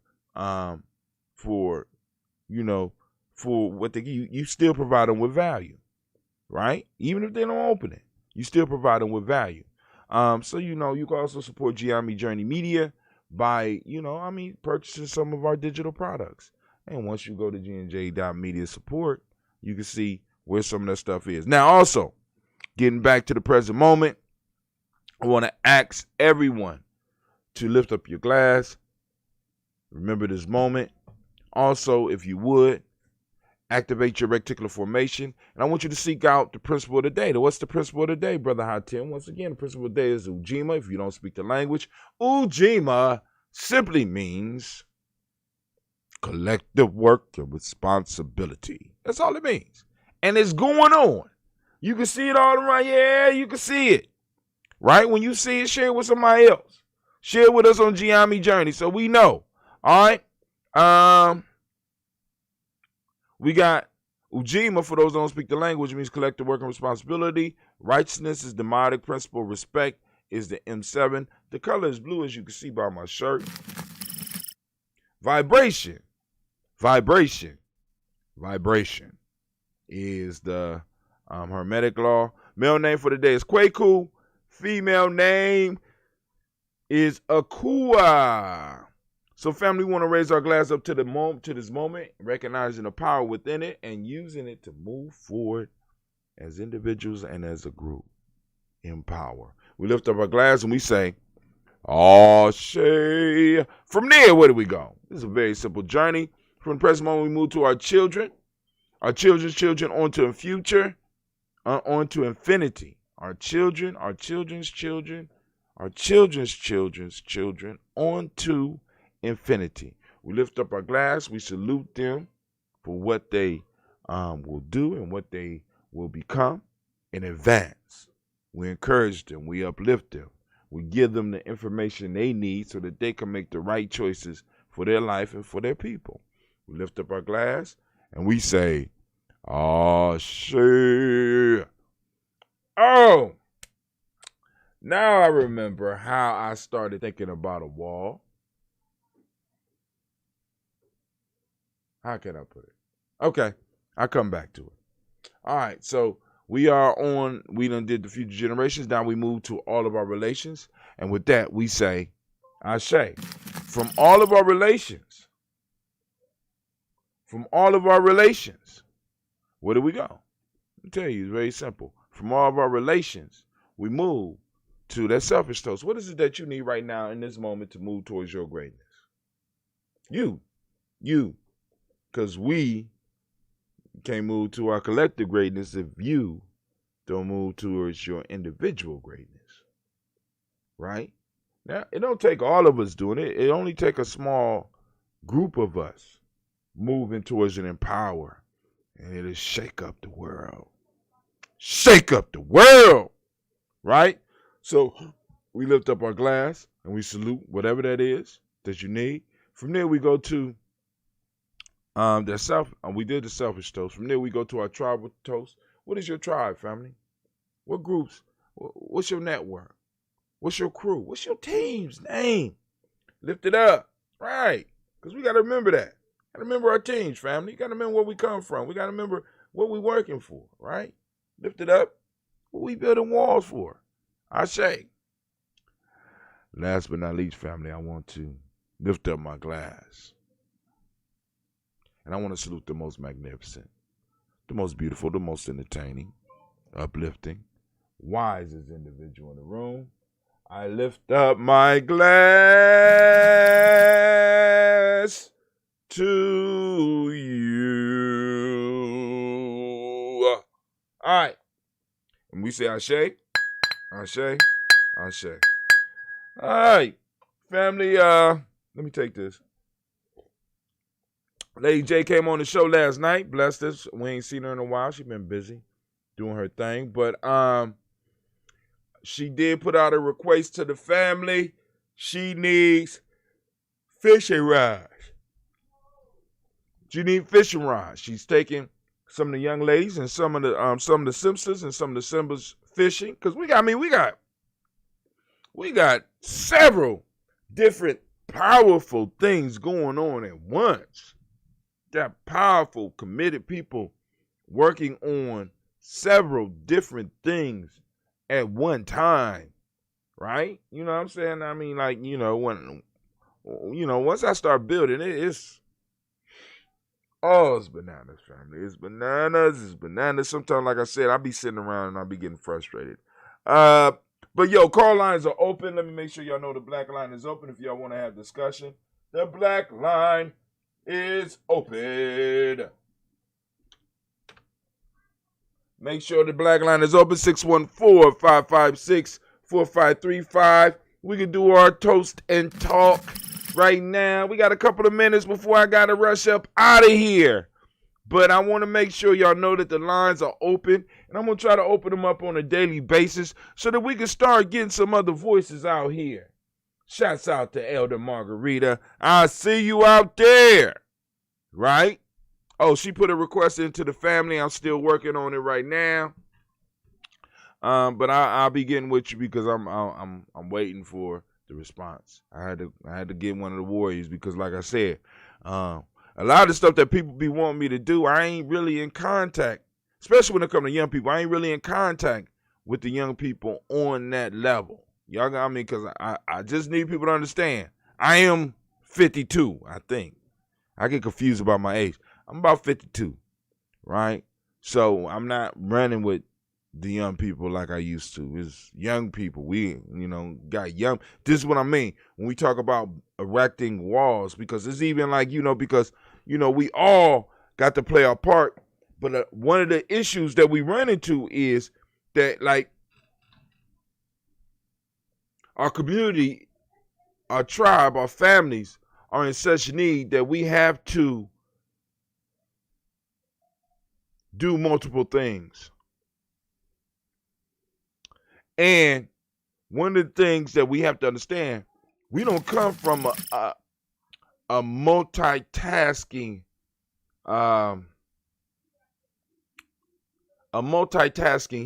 what they you still provide them with value, right? Even if they don't open it, you still provide them with value. So you can also support Gye-Nyame Journey Media by purchasing some of our digital products. And once you go to GNJ.media support, you can see where some of that stuff is. Now, also, getting back to the present moment, I want to ask everyone to lift up your glass. Remember this moment. Also, if you would, activate your reticular formation. And I want you to seek out the principle of the day. What's the principle of the day, Brother Hatim? Once again, the principle of the day is Ujima. If you don't speak the language, Ujima simply means collective work and responsibility. That's all it means. And it's going on. You can see it all around. Yeah, you can see it. Right? When you see it, share it with somebody else. Share it with us on Gye-Nyame Journey so we know. All right? We got Ujima, for those who don't speak the language, means collective work and responsibility. Righteousness is the demonic principle. Respect is the M7. The color is blue, as you can see by my shirt. Vibration is the Hermetic law. Male name for the day is Kwaku. Female name is Akua. So, family, we want to raise our glass up to this moment, recognizing the power within it and using it to move forward as individuals and as a group in power. We lift up our glass and we say, Ashe. From there, where do we go? This is a very simple journey. From the present moment, we move to our children, our children's children, onto the future, onto infinity. Our children, our children's children, our children's children's children, onto infinity. We lift up our glass. We salute them for what they will do and what they will become in advance. We encourage them. We uplift them. We give them the information they need so that they can make the right choices for their life and for their people. We lift up our glass and we say, Ashe. Oh, now I remember how I started thinking about a wall. How can I put it? Okay, I'll come back to it. All right, so we done did the future generations. Now we move to all of our relations. And with that, we say, Ashe. From all of our relations, where do we go? I'll tell you, it's very simple. From all of our relations, we move to that selfish toast. What is it that you need right now in this moment to move towards your greatness? You. Because we can't move to our collective greatness if you don't move towards your individual greatness. Right? Now, it don't take all of us doing it. It only take a small group of us moving towards it in power. And it'll shake up the world. Shake up the world! Right? So, we lift up our glass and we salute whatever that is that you need. From there, we go to we did the selfish toast. From there, we go to our tribal toast. What is your tribe, family? What groups? What's your network? What's your crew? What's your team's name? Lift it up. Right. Because we got to remember that. Got to remember our teams, family. You got to remember where we come from. We got to remember what we working for, right? Lift it up. What we building walls for? I say. Last but not least, family, I want to lift up my glass. And I want to salute the most magnificent, the most beautiful, the most entertaining, uplifting, wisest individual in the room. I lift up my glass to you. All right. And we say Ashe, Ashe, Ashe. All right. Family, let me take this. Lady J came on the show last night. Blessed us. We ain't seen her in a while. She been busy doing her thing. But she did put out a request to the family. She needs fishing rods. She needs fishing rods. She's taking some of the young ladies and some of the Simpsons and some of the Simbas fishing. Because we got several different powerful things going on at once. That powerful, committed people working on several different things at one time, right? You know what I'm saying? I mean, like, once I start building it's bananas, family. It's bananas. Sometimes, like I said, I be sitting around and I be getting frustrated. But yo, call lines are open. Let me make sure y'all know the black line is open if y'all want to have discussion. The black line is open. Make sure the black line is open, 614-556-4535. We can do our toast and talk right now. We got a couple of minutes before I got to rush up out of here. But I want to make sure y'all know that the lines are open, and I'm going to try to open them up on a daily basis so that we can start getting some other voices out here. Shouts out to Elder Margarita. I see you out there, right? Oh, she put a request into the family. I'm still working on it right now. But I'll be getting with you because I'm waiting for the response. I had to get one of the warriors because, like I said, a lot of the stuff that people be wanting me to do, I ain't really in contact, especially when it comes to young people. I ain't really in contact with the young people on that level. Y'all got me, because I just need people to understand. I am 52, I think. I get confused about my age. I'm about 52, right? So I'm not running with the young people like I used to. It's young people. We, got young. This is what I mean when we talk about erecting walls, because it's even like, because, we all got to play our part. But one of the issues that we run into is that, like, our community, our tribe, our families are in such need that we have to do multiple things. And one of the things that we have to understand, we don't come from a multitasking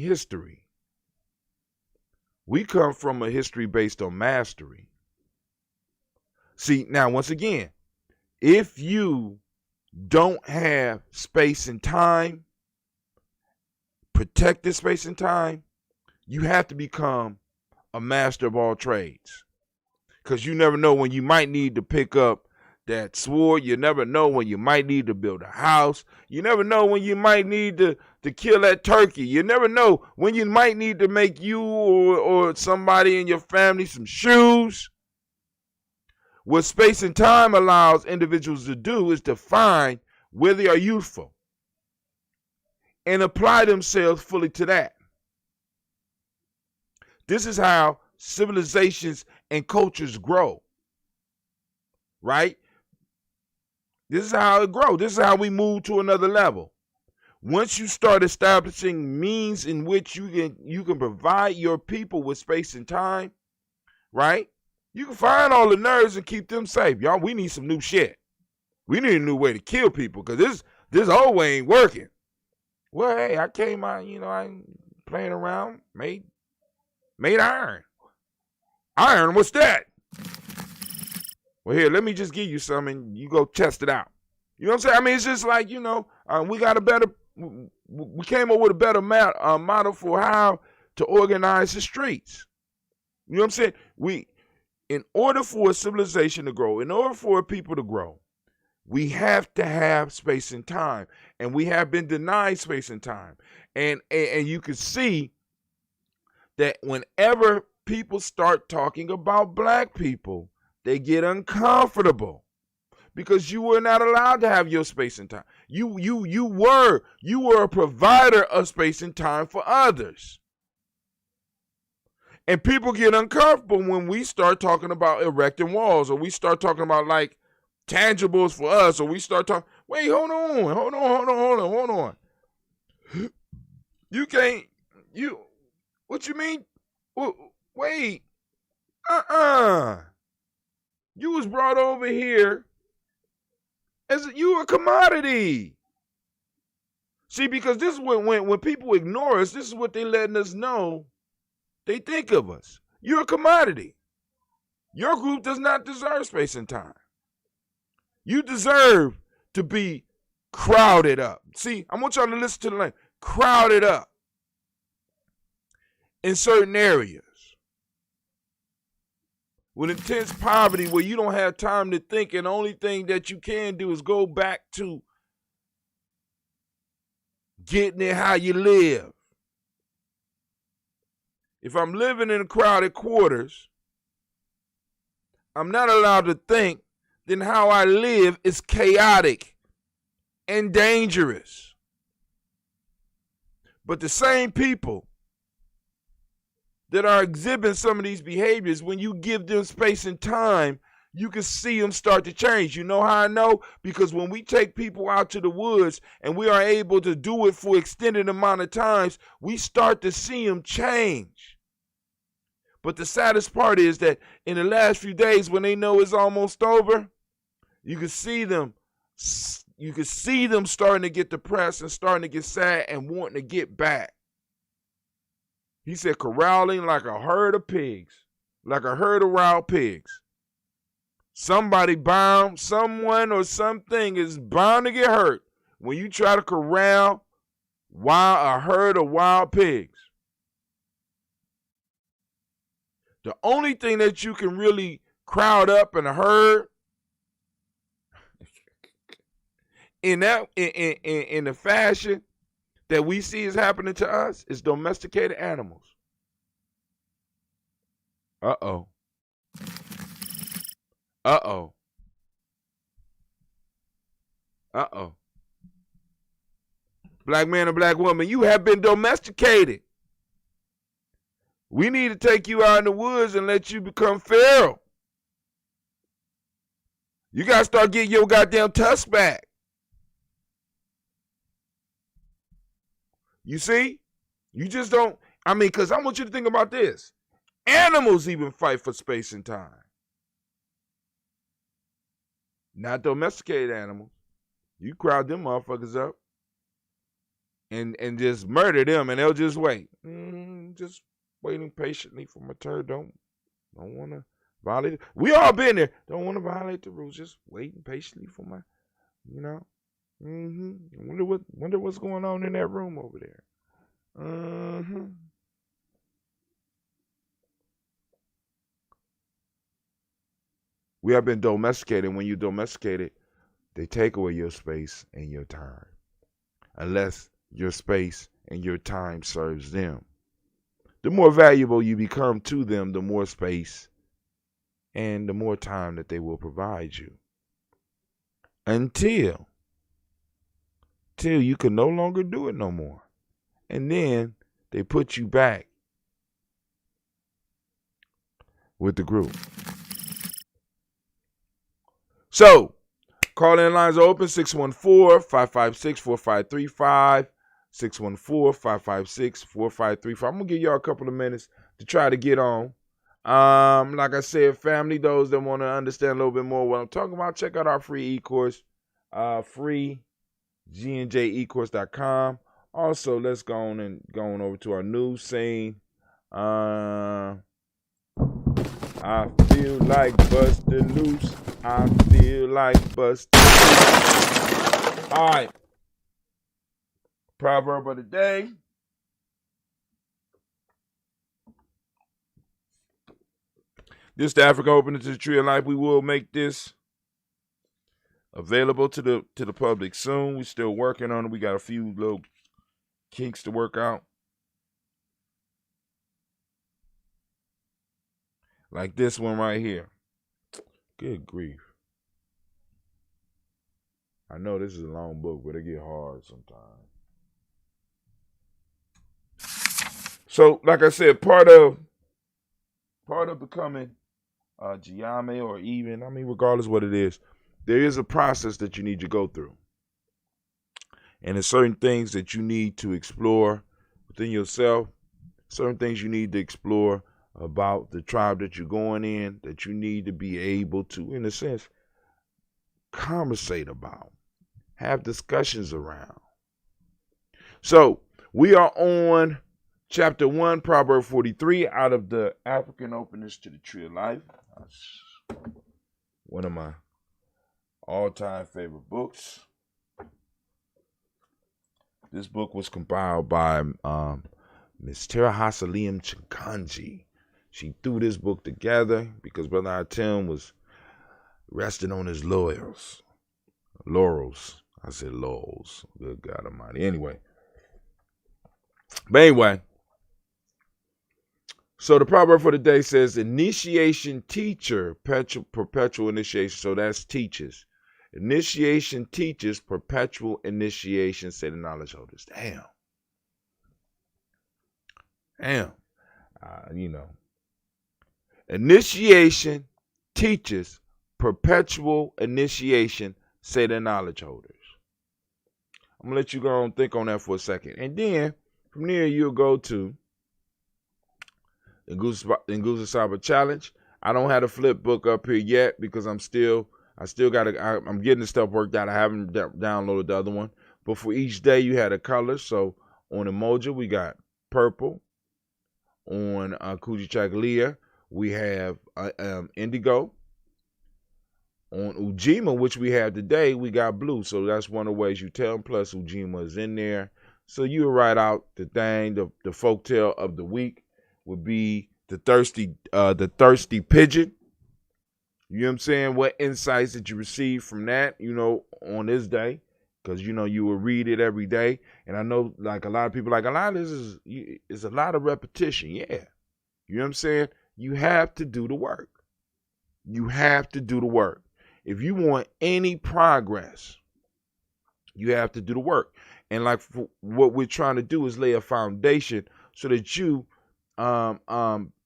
history. We come from a history based on mastery. See, now, once again, if you don't have space and time, protected space and time, you have to become a master of all trades. Because you never know when you might need to pick up that sword. You never know when you might need to build a house. You never know when you might need to kill that turkey. You never know when you might need to make you or somebody in your family some shoes. What space and time allows individuals to do is to find where they are useful and apply themselves fully to that. This is how civilizations and cultures grow, right? This is how it grows. This is how we move to another level. Once you start establishing means in which you can provide your people with space and time, right? You can find all the nerds and keep them safe. Y'all, we need some new shit. We need a new way to kill people because this old way ain't working. Well, hey, I came out, I ain't playing around, made iron. Iron, what's that? Well, here, let me just give you some and you go test it out. You know what I'm saying? I mean, it's just like, we got a better, we came up with a better model for how to organize the streets. You know what I'm saying? In order for a civilization to grow, in order for people to grow, we have to have space and time. And we have been denied space and time. And you can see that whenever people start talking about black people, they get uncomfortable because you were not allowed to have your space and time. You were a provider of space and time for others. And people get uncomfortable when we start talking about erecting walls, or we start talking about like tangibles for us, or we start talking, wait, hold on. You can't, what you mean? Wait, you was brought over here as you a commodity. See, because this is when people ignore us, this is what they letting us know they think of us. You're a commodity. Your group does not deserve space and time. You deserve to be crowded up. See, I want y'all to listen to the line. Crowded up in certain areas with intense poverty where you don't have time to think, and the only thing that you can do is go back to getting it how you live. If I'm living in crowded quarters, I'm not allowed to think, then how I live is chaotic and dangerous. But the same people that are exhibiting some of these behaviors, when you give them space and time, you can see them start to change. You know how I know? Because when we take people out to the woods and we are able to do it for extended amount of times, we start to see them change. But the saddest part is that in the last few days, when they know it's almost over, you can see them starting to get depressed and starting to get sad and wanting to get back. He said corralling like a herd of pigs, like a herd of wild pigs. Somebody bound, someone or something is bound to get hurt when you try to corral a herd of wild pigs. The only thing that you can really crowd up in a herd in the fashion that we see is happening to us is domesticated animals. Uh-oh. Black man and black woman, you have been domesticated. We need to take you out in the woods and let you become feral. You got to start getting your goddamn tusk back. You see? You just don't, because I want you to think about this. Animals even fight for space and time. Not domesticated animals. You crowd them motherfuckers up and just murder them, and they'll just wait. Just waiting patiently for my turn. Don't want to violate it. We all been there. Don't want to violate the rules. Just waiting patiently for my, Wonder what's going on in that room over there. We have been domesticated. When you domesticated, they take away your space and your time, unless your space and your time serves them. The more valuable you become to them, the more space and the more time that they will provide you. Until you can no longer do it no more. And then they put you back with the group. So, call-in lines are open, 614-556-4535, 614-556-4535. I'm going to give y'all a couple of minutes to try to get on. Like I said, family, those that want to understand a little bit more what I'm talking about, check out our free e-course, free GNJecourse.com. Also, let's go on over to our news scene. I feel like busting loose. I feel like busting. All right. Proverb of the day. This is the Africa Opening to the Tree of Life. We will make this available to the public soon. We're still working on it. We got a few little kinks to work out. Like this one right here. Good grief. I know this is a long book, but it get hard sometimes. So, like I said, part of becoming Gye-Nyame, or even, I mean, regardless what it is, there is a process that you need to go through. And there's certain things that you need to explore within yourself, certain things you need to explore about the tribe that you're going in, that you need to be able to, in a sense, conversate about, have discussions around. So we are on chapter 1, Proverb 43, out of the African Openness to the Tree of Life. That's one of my all-time favorite books. This book was compiled by Miss Terahasa Liam Chikanji. She threw this book together because Brother Atem was resting on his laurels. I said laurels. Good God Almighty. Anyway. But anyway. So the proverb for the day says, initiation teacher, perpetual initiation. So that's teachers. Initiation teaches, perpetual initiation, say the knowledge holders. Damn. Initiation teaches, perpetual initiation, say the knowledge holders. I'm going to let you go and think on that for a second. And then from there, you'll go to the Nguza Saba Challenge. I don't have the flip book up here yet because I'm getting the stuff worked out. I haven't downloaded the other one. But for each day, you had a color. So on Emoji, we got purple. On Kuji Chagalia, we have indigo. On Ujima, which we have today, we got blue. So that's one of the ways you tell. Plus, Ujima is in there. So you write out the thing. The folktale of the week would be the thirsty pigeon. You know what I'm saying? What insights did you receive from that, on this day? Because, you will read it every day. And I know, like, a lot of people, like, a lot of this is a lot of repetition. Yeah. You know what I'm saying? You have to do the work. You have to do the work. If you want any progress, you have to do the work. And, like, what we're trying to do is lay a foundation so that you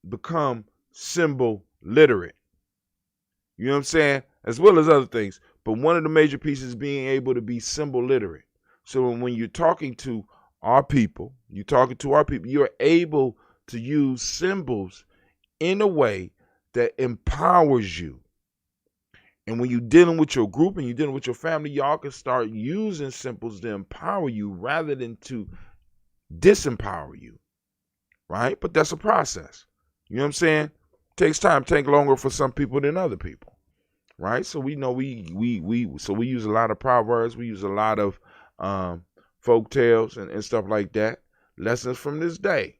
become symbol literate. You know what I'm saying? As well as other things. But one of the major pieces is being able to be symbol literate. So when you're talking to our people, you're able to use symbols in a way that empowers you. And when you're dealing with your group and you're dealing with your family, y'all can start using symbols to empower you rather than to disempower you. Right? But that's a process. You know what I'm saying? It takes time, take longer for some people than other people. Right? So we know we use a lot of proverbs, we use a lot of folk tales and stuff like that. Lessons from this day.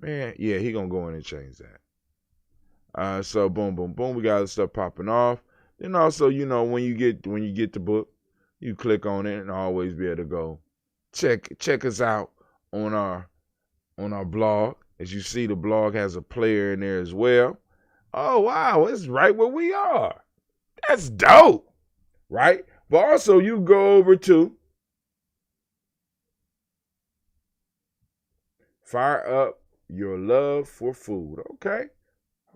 Man, yeah, he gonna go in and change that. So boom, boom, boom, we got other stuff popping off. Then also, when you get the book, you click on it and always be able to go check us out on our blog. As you see, the blog has a player in there as well. Oh, wow, it's right where we are. That's dope, right? But also, you go over to Fire Up Your Love for Food. Okay.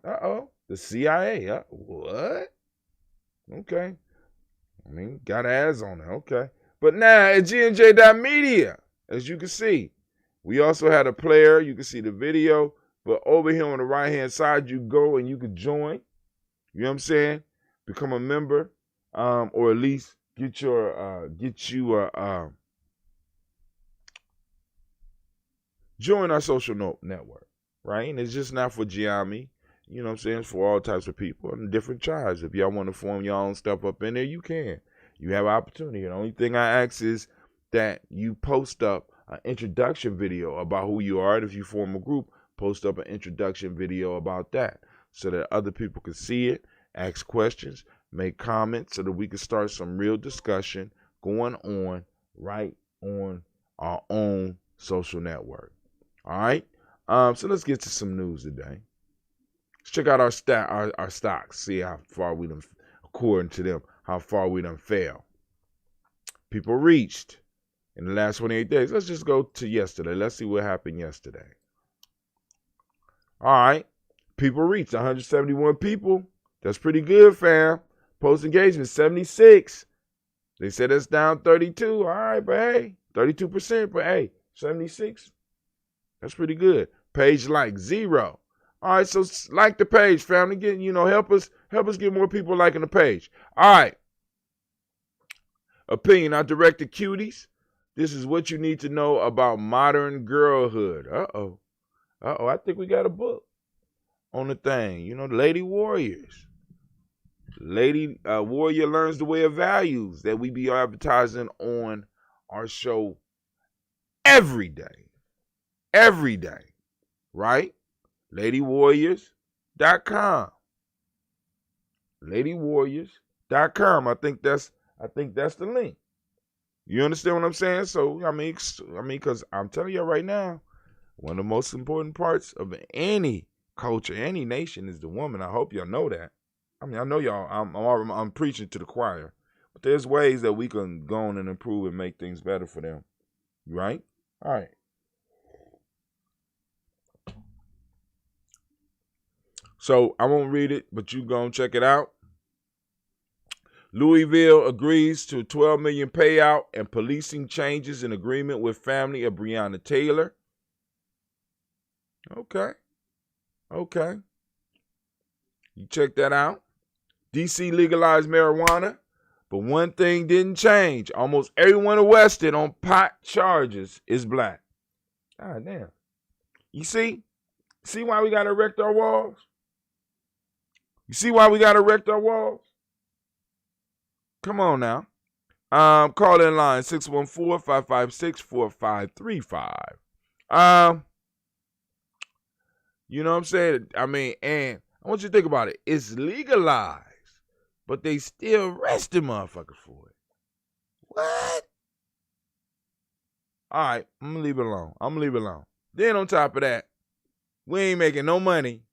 The CIA. What? Okay. I mean, got ads on it. Okay. But now at GNJ.media, as you can see, we also had a player. You can see the video. But over here on the right-hand side, you go and you can join. You know what I'm saying? Become a member, or at least get you join our social network, right? And it's just not for Gye-Nyame. you know what I'm saying, it's for all types of people and different tribes. If y'all want to form your own stuff up in there, you can. You have opportunity. The only thing I ask is that you post up an introduction video about who you are. And if you form a group, post up an introduction video about that so that other people can see it, ask questions, make comments so that we can start some real discussion going on right on our own social network. All right. So let's get to some news today. Let's check out our stocks, see how far we done, according to them, how far we done fell. People reached in the last 28 days. Let's just go to yesterday. Let's see what happened yesterday. All right. People reached 171 people. That's pretty good, fam. Post engagement, 76. They said it's down 32. All right, but hey, 32%, but hey, 76. That's pretty good. Page like 0. All right, so like the page, family. Get, help us get more people liking the page. All right. Opinion. I directed cuties. This is what you need to know about modern girlhood. Uh-oh. I think we got a book on the thing. Lady Warriors. Lady Warrior learns the way of values that we be advertising on our show every day. Every day. Right? LadyWarriors.com. LadyWarriors.com. I think that's the link. You understand what I'm saying? So, because I'm telling you right now, one of the most important parts of any culture, any nation is the woman. I hope y'all know that. I know y'all, I'm preaching to the choir. But there's ways that we can go on and improve and make things better for them. Right? All right. So I won't read it, but you go and check it out. Louisville agrees to a $12 million payout and policing changes in agreement with family of Breonna Taylor. Okay. You check that out. D.C. legalized marijuana, but one thing didn't change. Almost everyone arrested on pot charges is black. God damn. You see? See why we got to erect our walls? You see why we got to erect our walls? Come on now. Call in line 614-556-4535. You know what I'm saying? And I want you to think about it. It's legalized, but they still arresting motherfuckers for it. What? All right, I'm going to leave it alone. Then on top of that, we ain't making no money.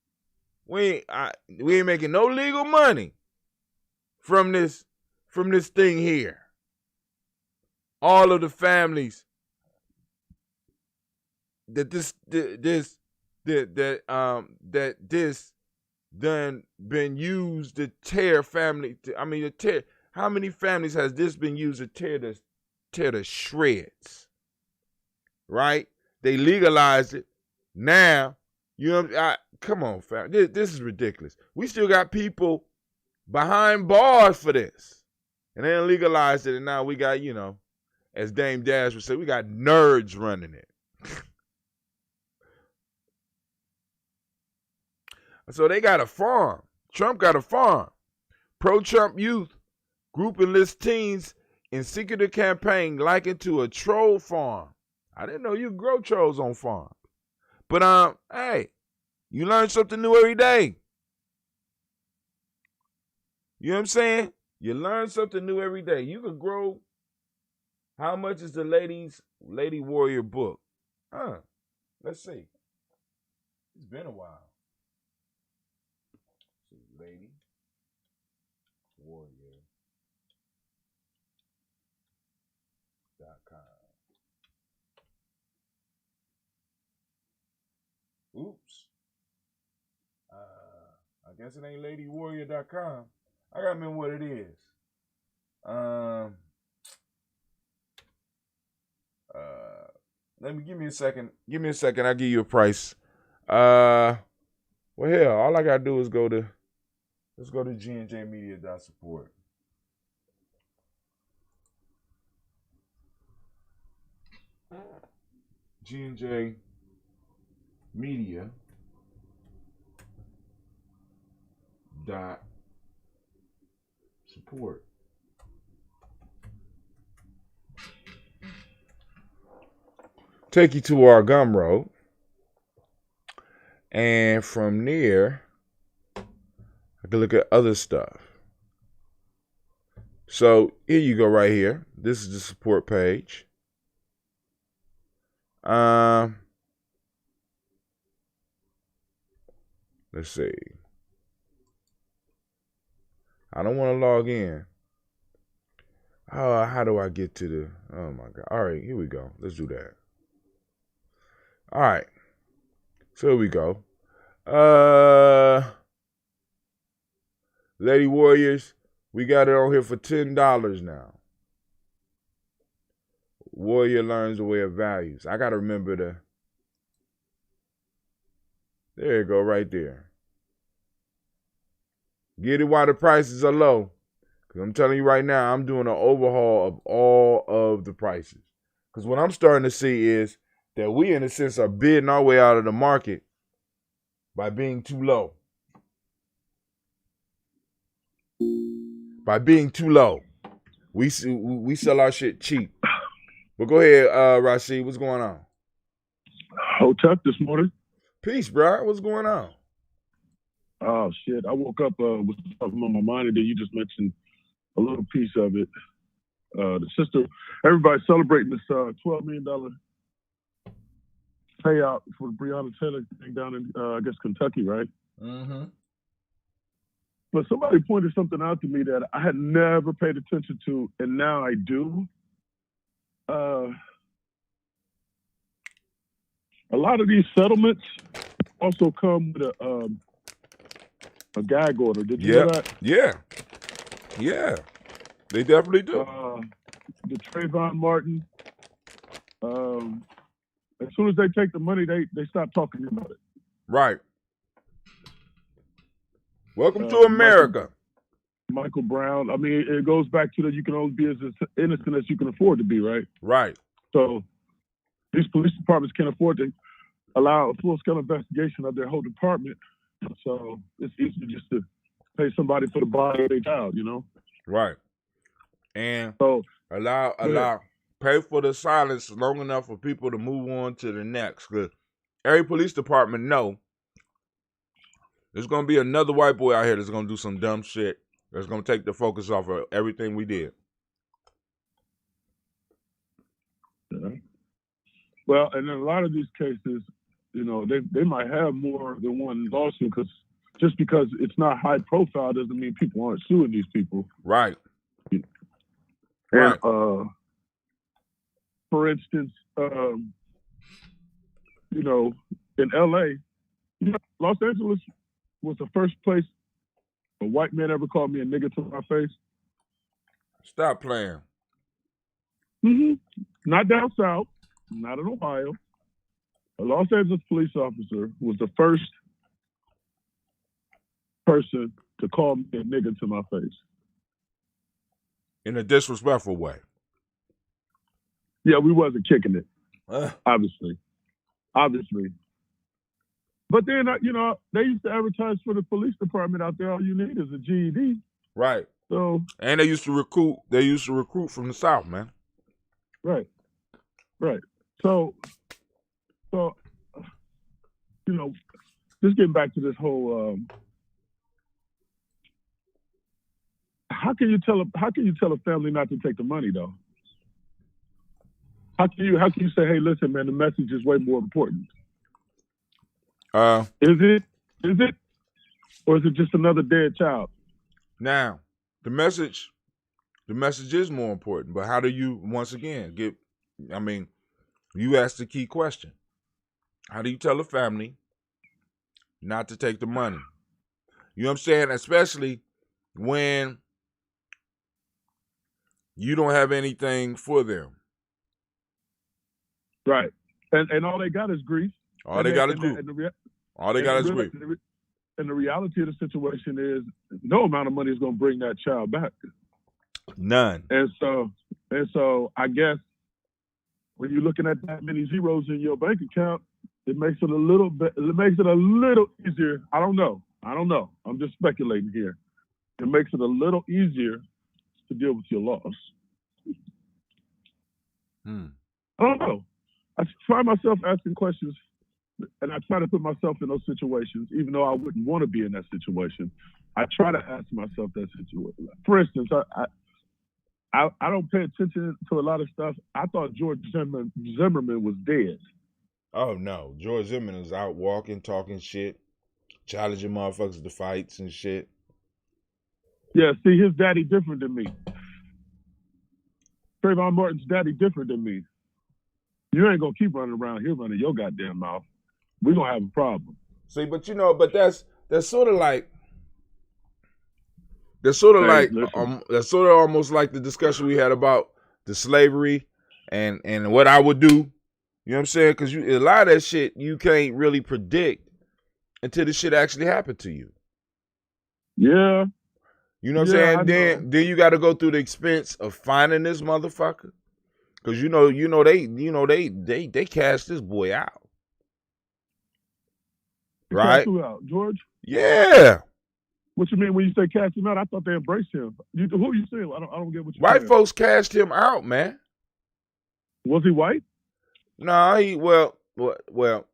We ain't making no legal money from this thing here. All of the families that this done been used to tear family. How many families has this been used to tear the shreds? Right? They legalized it. Now, come on, fam. This is ridiculous. We still got people behind bars for this. And they legalized it, and now we got, as Dame Dash would say, we got nerds running it. So they got a farm. Trump got a farm. Pro-Trump youth group enlists teens in secretive campaign likened to a troll farm. I didn't know you could grow trolls on farms. But, hey, you learn something new every day. You know what I'm saying? You learn something new every day. You could grow. How much is the Lady Warrior book? Let's see. It's been a while. Lady Warrior.com. Oops. I guess it ain't LadyWarrior.com. I gotta remember what it is. Give me a second. I'll give you a price. Well, hell, all I gotta do is let's go to Gye-Nyame.support. Gye-Nyame Media. dot support. Take you to our Gumroad. And from there, I can look at other stuff. So here you go right here. This is the support page. Let's see. I don't want to log in. How do I get to the, oh my God. All right, here we go. Let's do that. All right. So here we go. Lady Warriors, we got it on here for $10 now. Warrior learns the way of values. I got to remember there you go, right there. Get it while the prices are low. Because I'm telling you right now, I'm doing an overhaul of all of the prices. Because what I'm starting to see is that we, in a sense, are bidding our way out of the market by being too low. By being too low. We sell our shit cheap. But go ahead, Rashid, what's going on?
Hotep this morning.
Peace, bro. What's going on?
Oh, shit. I woke up with something on my mind, and then you just mentioned a little piece of it. The sister, everybody's celebrating this $12 million payout for the Breonna Taylor thing down in, I guess, Kentucky, right?
Mm-hmm.
But somebody pointed something out to me that I had never paid attention to, and now I do. A lot of these settlements also come with a gag order. Did you know that?
Yeah. They definitely do.
The Trayvon Martin. As soon as they take the money, they stop talking about it.
Right. Welcome to America.
Michael Brown. I mean, it goes back to that you can only be as innocent as you can afford to be, right?
Right.
So these police departments can't afford to allow a full-scale investigation of their whole department. So it's easy just to pay somebody for the body of their child, you know?
Right. And
so
pay for the silence long enough for people to move on to the next. Because every police department know there's going to be another white boy out here that's going to do some dumb shit that's going to take the focus off of everything we did.
Yeah. Well, and in a lot of these cases, you know, they might have more than one lawsuit because just because it's not high profile doesn't mean people aren't suing these people.
Right.
And,
right.
For instance, you know, in LA, Los Angeles was the first place a white man ever called me a nigger to my face.
Stop playing.
Mm-hmm. Not down south, not in Ohio. A Los Angeles police officer was the first person to call me a nigger to my face.
In a disrespectful way.
Yeah, we wasn't kicking it, obviously. But then, you know, they used to advertise for the police department out there. All you need is a GED.
Right.
So.
And they used to recruit. They used to recruit from the South, man.
Right. So, you know, just getting back to this whole. How can you tell a family not to take the money though? How can you say, hey, listen, man, the message is way more important? Is it, or is it just another dead child?
Now, the message is more important. But how do you once again get? I mean, you asked the key question. How do you tell a family not to take the money? You know what I'm saying? Especially when you don't have anything for them.
Right. And all they got is grief.
All they got is grief. All they got is grief.
And the reality of the situation is no amount of money is going to bring that child back.
None.
And so I guess when you're looking at that many zeros in your bank account, it makes it a little easier. I don't know. I don't know. I'm just speculating here. It makes it a little easier to deal with your loss. I don't know. I find myself asking questions, and I try to put myself in those situations, even though I wouldn't want to be in that situation. I try to ask myself that situation. For instance, I don't pay attention to a lot of stuff. I thought George Zimmerman was dead.
Oh no, George Zimmerman is out walking, talking shit, challenging motherfuckers to fights and shit.
Yeah, see, his daddy different than me. Trayvon Martin's daddy different than me. You ain't gonna keep running around here running your goddamn mouth. We gonna have a problem.
See, but that's sort of like that's sort of almost like the discussion we had about the slavery and what I would do. You know what I'm saying? Because a lot of that shit you can't really predict until the shit actually happened to you.
Yeah.
You know what I'm saying? Then you got to go through the expense of finding this motherfucker, because they cast this boy out, right?
Cast who out, George?
Yeah.
What you mean when you say cast him out? I thought they embraced him. Who you saying? I don't get what you.
White folks cast him out, man.
Was he white?
No, well.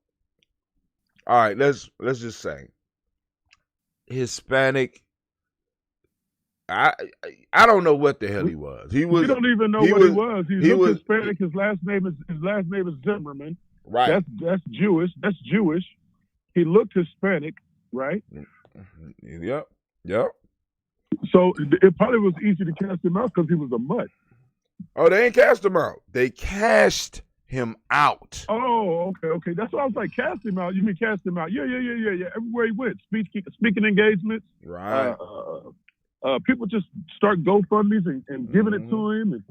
All right, let's just say Hispanic. I don't know what the hell he was. We
don't even know what he was. He was Hispanic. His last name is Zimmerman.
Right.
That's Jewish. That's Jewish. He looked Hispanic, right?
Yep.
So it probably was easy to cast him out because he was a mutt.
Oh, they ain't cast him out. They cast him out.
Oh, okay. That's what I was like. Cast him out. You mean cast him out? Yeah. Everywhere he went, speaking engagements.
Right.
People just start GoFundMes and giving it to him. And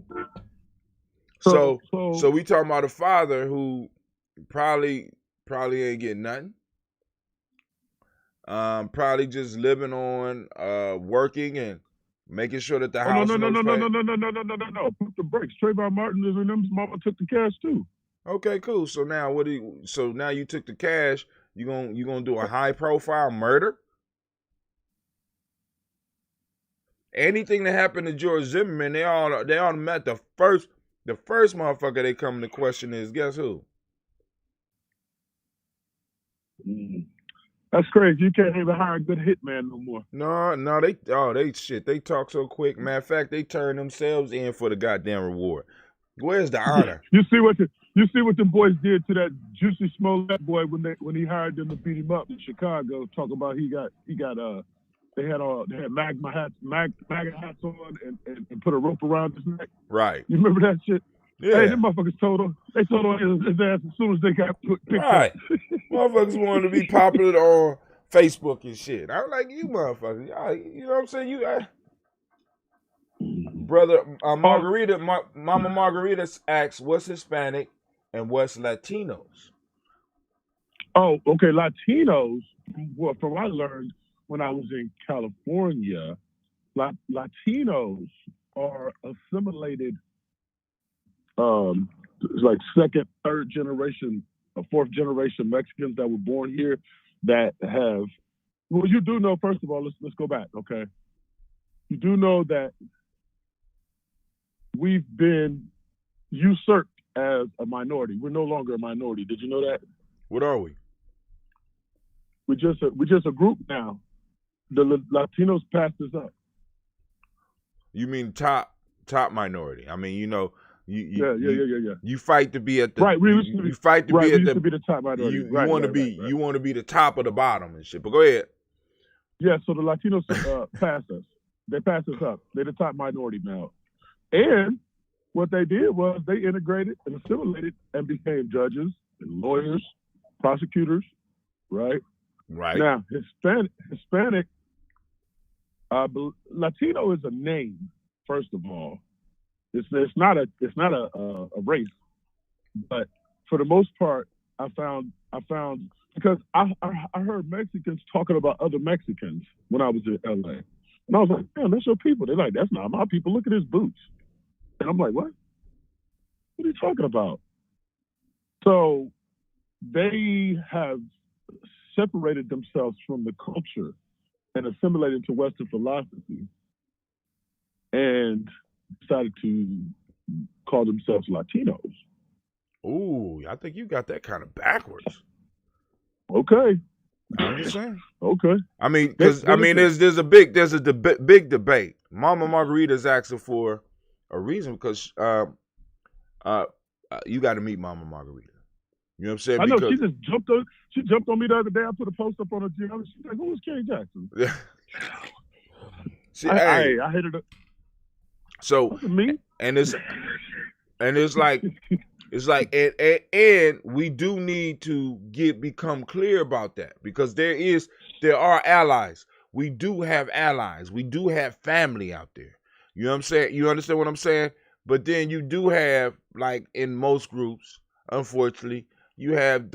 so we talking about a father who probably ain't getting nothing. Probably just living on working and making sure that the house.
No. Put the brakes. Trayvon Martin and them mama took the cash too.
Okay, cool. So now now you took the cash. You gonna do a high profile murder? Anything that happened to George Zimmerman, they all met the first motherfucker they come to question is, guess who?
That's crazy. You can't even hire a good hitman no more.
No, they talk so quick. Matter of fact, they turn themselves in for the goddamn reward. Where's the honor?
You see what the boys did to that Juicy Smollett boy when he hired them to beat him up in Chicago? Talk about they had MAGA hats on and put a rope around his neck.
Right.
You remember that shit?
Yeah.
Hey, them motherfuckers told on his ass as soon as they got picked
right.
up.
Motherfuckers wanted to be popular on Facebook and shit. I was like, you motherfuckers. You know what I'm saying? Brother Margarita, Mama Margarita asks, what's Hispanic and what's Latinos?
Oh, okay. Latinos, well, from what I learned when I was in California, Latinos are assimilated, like second, third generation, or fourth generation Mexicans that were born here that have. Well, you do know. First of all, let's go back. Okay, you do know that we've been usurped as a minority. We're no longer a minority. Did you know that?
What are we?
We're just a group now. The Latinos passed us up.
You mean top minority? I mean, yeah. You fight to be at the
right.
You fight to be at
the top minority.
You want to be the top of the bottom and shit. But go ahead.
Yeah. So the Latinos passed us. They passed us up. They're the top minority now. And what they did was they integrated and assimilated and became judges and lawyers, prosecutors. Right.
Right.
Now Hispanic. Latino is a name, first of all. It's not a race, but for the most part, I found because I heard Mexicans talking about other Mexicans when I was in LA, and I was like, damn, that's your people. They're like, that's not my people. Look at his boots, and I'm like, what? What are you talking about? So they have separated themselves from the culture and assimilated into Western philosophy and decided to call themselves Latinos.
Ooh, I think you got that kind of backwards.
Okay.
I'm just saying.
Okay.
I mean, because there's a big debate. Mama Margarita's asking for a reason because you got to meet Mama Margarita. You know what I'm saying?
I know she just jumped on me the other day. I put a post up on her Gye-Nyame. She's like, "Who is Kerry Jackson?" I hated it.
So
me,
and it's like and we do need to become clear about that, because there are allies. We do have allies. We do have family out there. You know what I'm saying? You understand what I'm saying? But then you do have, like in most groups, unfortunately, you have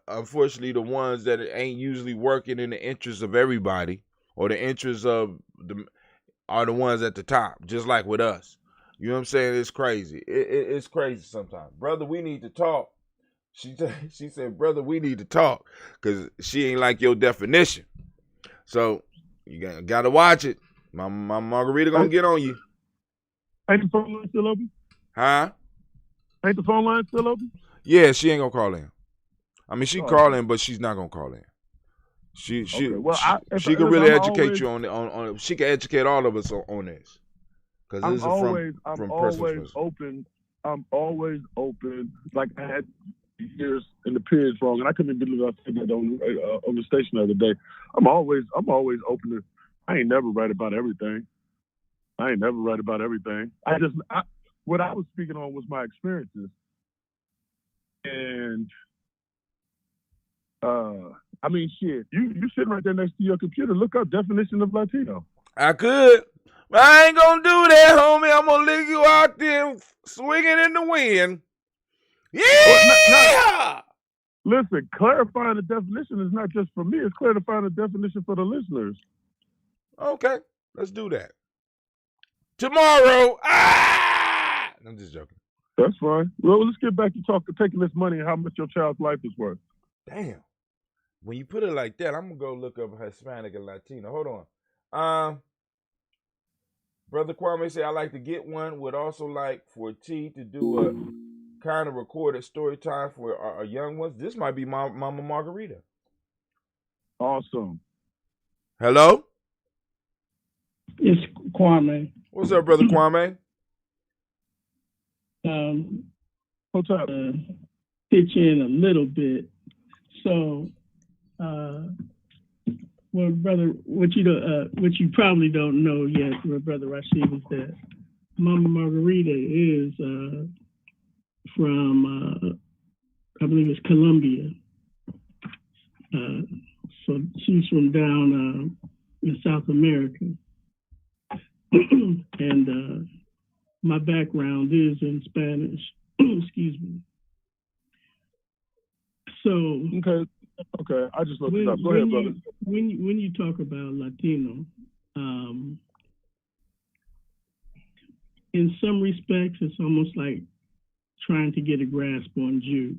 unfortunately the ones that ain't usually working in the interests of everybody, or the interests of are the ones at the top, just like with us. You know what I'm saying? It's crazy. It's crazy sometimes. Brother, we need to talk. She said, brother, we need to talk, because she ain't like your definition. So you got to watch it. My Margarita going to get on you.
Ain't the phone line still open?
Huh?
Ain't the phone line still open?
Yeah, she ain't going to call in. I mean, she call in, but she's not going to call in. She can really educate you on she can educate all of us on this. Because this is from personal.
I'm always open. Like I had years in the periods wrong, and I couldn't believe I said that on the station the other day. I'm always open to. I ain't never right about everything. What I was speaking on was my experiences, and I mean, shit. You sitting right there next to your computer. Look up definition of Latino.
I could. But I ain't gonna do that, homie. I'm gonna leave you out there swinging in the wind. Yeah!
Listen, clarifying the definition is not just for me. It's clarifying the definition for the listeners.
Okay, let's do that. Tomorrow. I'm just joking.
That's fine. Well, let's get back to taking this money and how much your child's life is worth.
Damn. When you put it like that, I'm gonna go look up Hispanic and Latino. Hold on. Brother Kwame said, I like to get one. Would also like for T to do a kind of recorded story time for our young ones. This might be Mama Margarita.
Awesome.
Hello?
It's Kwame.
What's up, Brother Kwame?
What's up?
Pitch in a little bit. So, well, brother, what you probably don't know yet, Brother Rashid, is that Mama Margarita is from, I believe it's Colombia. So she's from down in South America. And my background is in Spanish. Excuse me. So
okay. I just looked it up. Go ahead, brother.
When you talk about Latino, in some respects, it's almost like trying to get a grasp on Jew.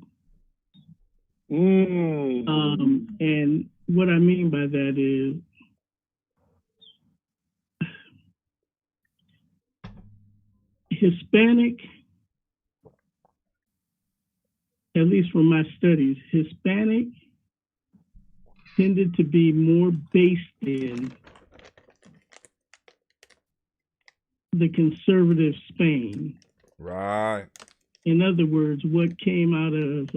And what I mean by that is, Hispanic, at least from my studies, Hispanic tended to be more based in the conservative Spain.
Right.
In other words, what came out of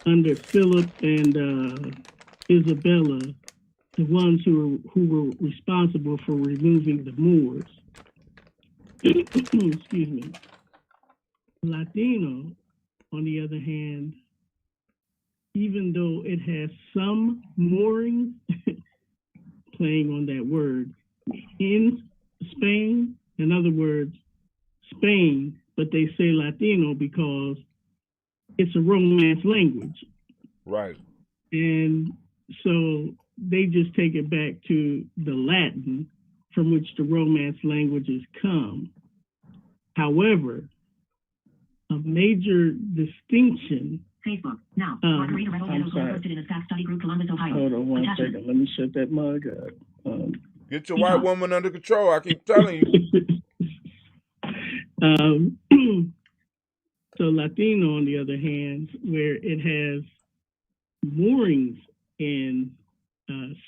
under Philip and Isabella, the ones who were responsible for removing the Moors. Excuse me. Latino, on the other hand, even though it has some moorings, playing on that word, in Spain, in other words, Spain, but they say Latino because it's a Romance language.
Right.
And so they just take it back to the Latin from which the Romance languages come. However, a major distinction
Facebook. Now.
I'm sorry.
Posted in a staff study group, Columbus, Ohio.
Hold on one
Attachment.
second. Let me shut that mug up.
Get your white woman under control. I keep telling you.
So Latino, on the other hand, where it has moorings in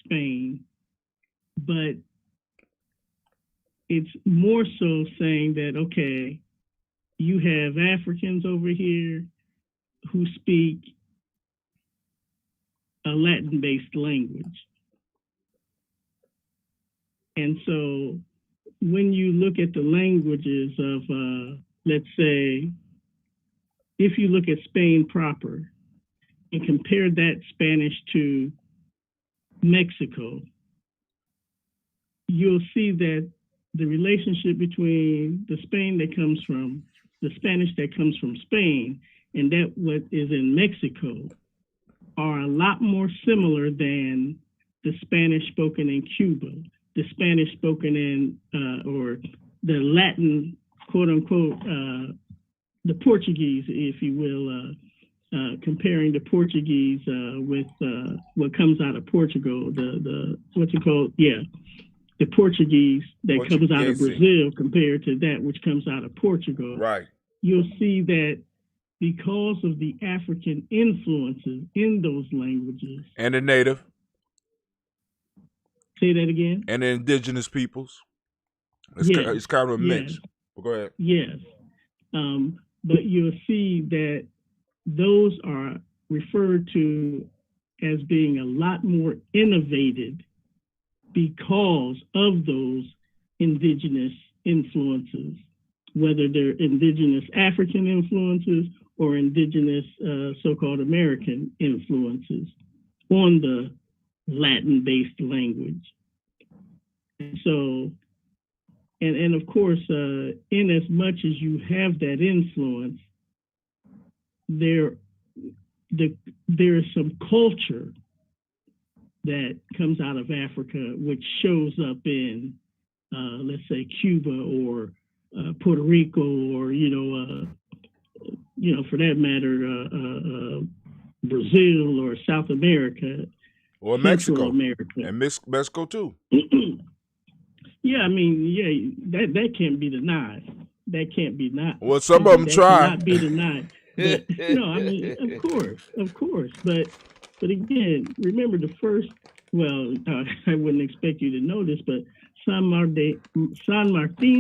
Spain, but it's more so saying that, okay, you have Africans over here who speak a Latin-based language. And so when you look at the languages of, let's say, if you look at Spain proper and compare that Spanish to Mexico, you'll see that the relationship between the Spanish that comes from Spain and that what is in Mexico are a lot more similar than the Spanish spoken in Cuba, the Spanish spoken in, or the Latin, quote unquote, the Portuguese, if you will, comparing the Portuguese with what comes out of Portugal, the Portuguese that comes out of Brazil compared to that which comes out of Portugal.
Right.
You'll see that because of the African influences in those languages.
And the native.
Say that again.
And the indigenous peoples. It's kind of a mix.
Yes.
Well, go ahead.
Yes. But you'll see that those are referred to as being a lot more innovated because of those indigenous influences, whether they're indigenous African influences or indigenous so-called American influences on the Latin-based language. And so, and of course, in as much as you have that influence, there is some culture that comes out of Africa, which shows up in, let's say, Cuba or Puerto Rico, or for that matter, Brazil or South America,
or
Central
Mexico,
America,
and Mexico too.
Yeah, I mean, that can't be denied. That can't be denied.
Well, some of them try.
Cannot be denied. But, no, I mean, of course. But again, remember the first. Well, I wouldn't expect you to know this, but San Martin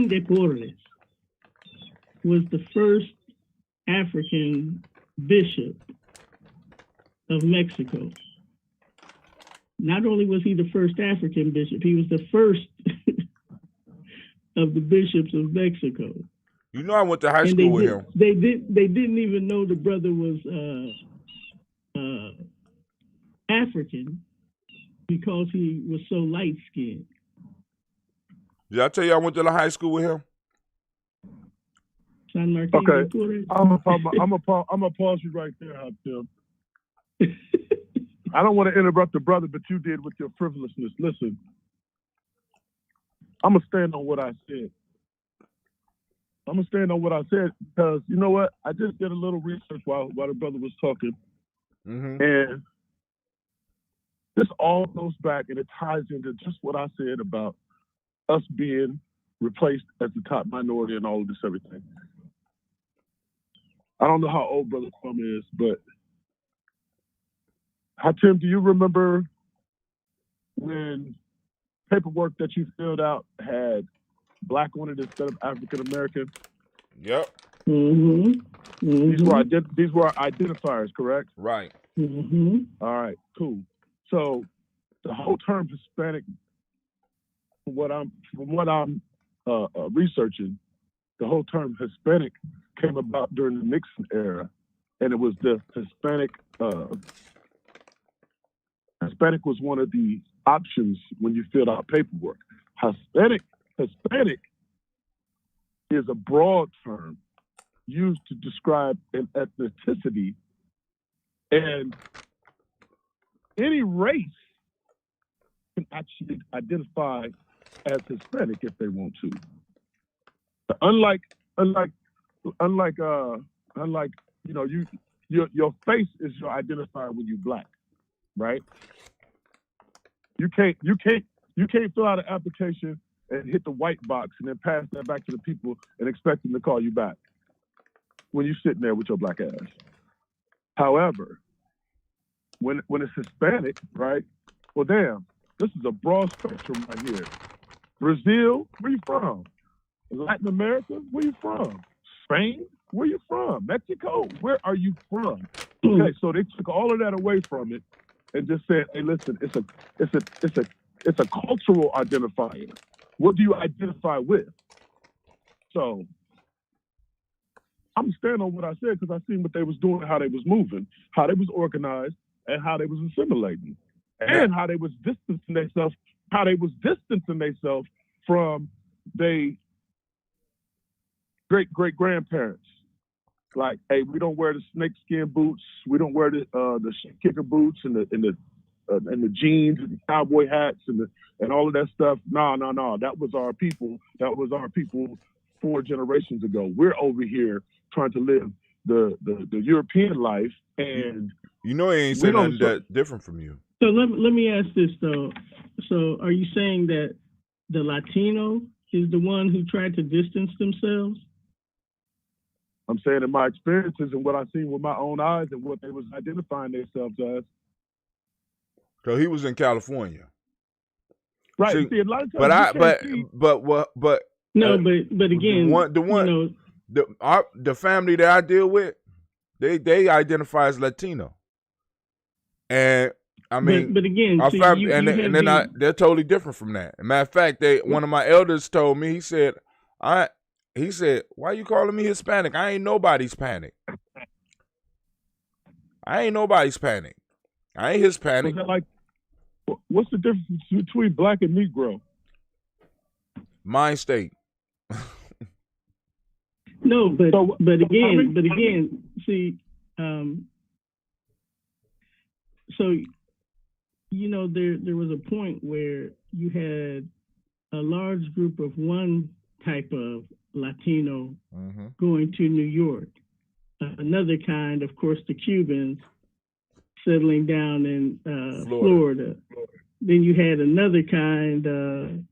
de Porres was the first African bishop of Mexico. Not only was he the first African bishop, he was the first of the bishops of Mexico.
You know, I went to high school with him.
They didn't even know the brother was African because he was so light skinned.
Did I tell you I went to the high school with him?
San Martin.
Okay, I'm gonna pause you right there, Tim. I don't want to interrupt the brother, but you did with your frivolousness. Listen, I'm gonna stand on what I said. Because you know what? I just did a little research while the brother was talking, and this all goes back and it ties into just what I said about us being replaced as the top minority and all of this everything. I don't know how old Brother Kwame is, but Tim, do you remember when paperwork that you filled out had Black on it instead of African American?
Yep.
These were identifiers, correct?
Right.
All right, cool. So the whole term Hispanic, from what I'm researching, the whole term Hispanic came about during the Nixon era, and it was the Hispanic. Hispanic was one of the options when you filled out paperwork. Hispanic is a broad term used to describe an ethnicity, and any race can actually identify as Hispanic if they want to. Unlike you your face is your identifier when you black, right? You can't fill out an application and hit the white box and then pass that back to the people and expect them to call you back when you're sitting there with your black ass. However, when it's Hispanic, right? Well, damn, this is a broad spectrum right here. Brazil, where you from? Latin America, where you from? Spain, where you from? Mexico, where are you from? Okay, so they took all of that away from it and just said, hey, listen, it's a cultural identifier. What do you identify with? So I'm standing on what I said because I seen what they was doing, how they was moving, how they was organized, and how they was assimilating, and how they was distancing themselves, from their great grandparents. Like, hey, we don't wear the snakeskin boots, we don't wear the shit kicker boots and the jeans and the cowboy hats and all of that stuff. No. That was our people. That was our people 4 generations ago. We're over here trying to live the European life, and
you know he ain't saying nothing that different from you.
So let me ask this though. So are you saying that the Latino is the one who tried to distance themselves?
I'm saying in my experiences and what I've seen with my own eyes and what they was identifying themselves as.
So he was in California,
right? See, a lot of times
but again, the family that I deal with, they identify as Latino, and I mean, but again, our family, they're totally different from that. As a matter of fact, one of my elders told me, he said, why you calling me Hispanic? I ain't nobody's panic. I ain't Hispanic.
What's the difference between black and Negro?
Mind state.
No, but again, see, so you know, there was a point where you had a large group of one type of Latino going to New York, another kind, of course, the Cubans settling down in Florida. Then you had another kind,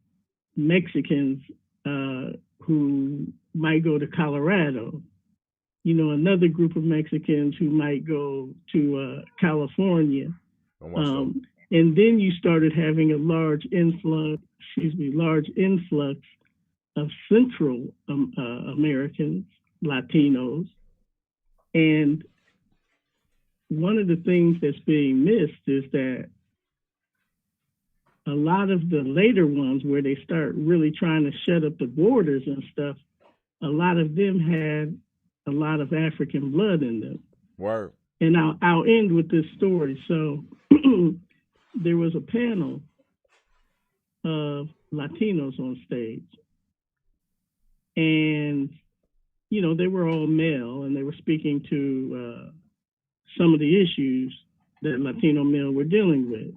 Mexicans who might go to Colorado. You know, another group of Mexicans who might go to California. And then you started having a large influx of Central Americans, Latinos. And one of the things that's being missed is that a lot of the later ones where they start really trying to shut up the borders and stuff, a lot of them had a lot of African blood in them.
Word.
And I'll end with this story. So there was a panel of Latinos on stage. And, you know, they were all male and they were speaking to some of the issues that Latino male were dealing with.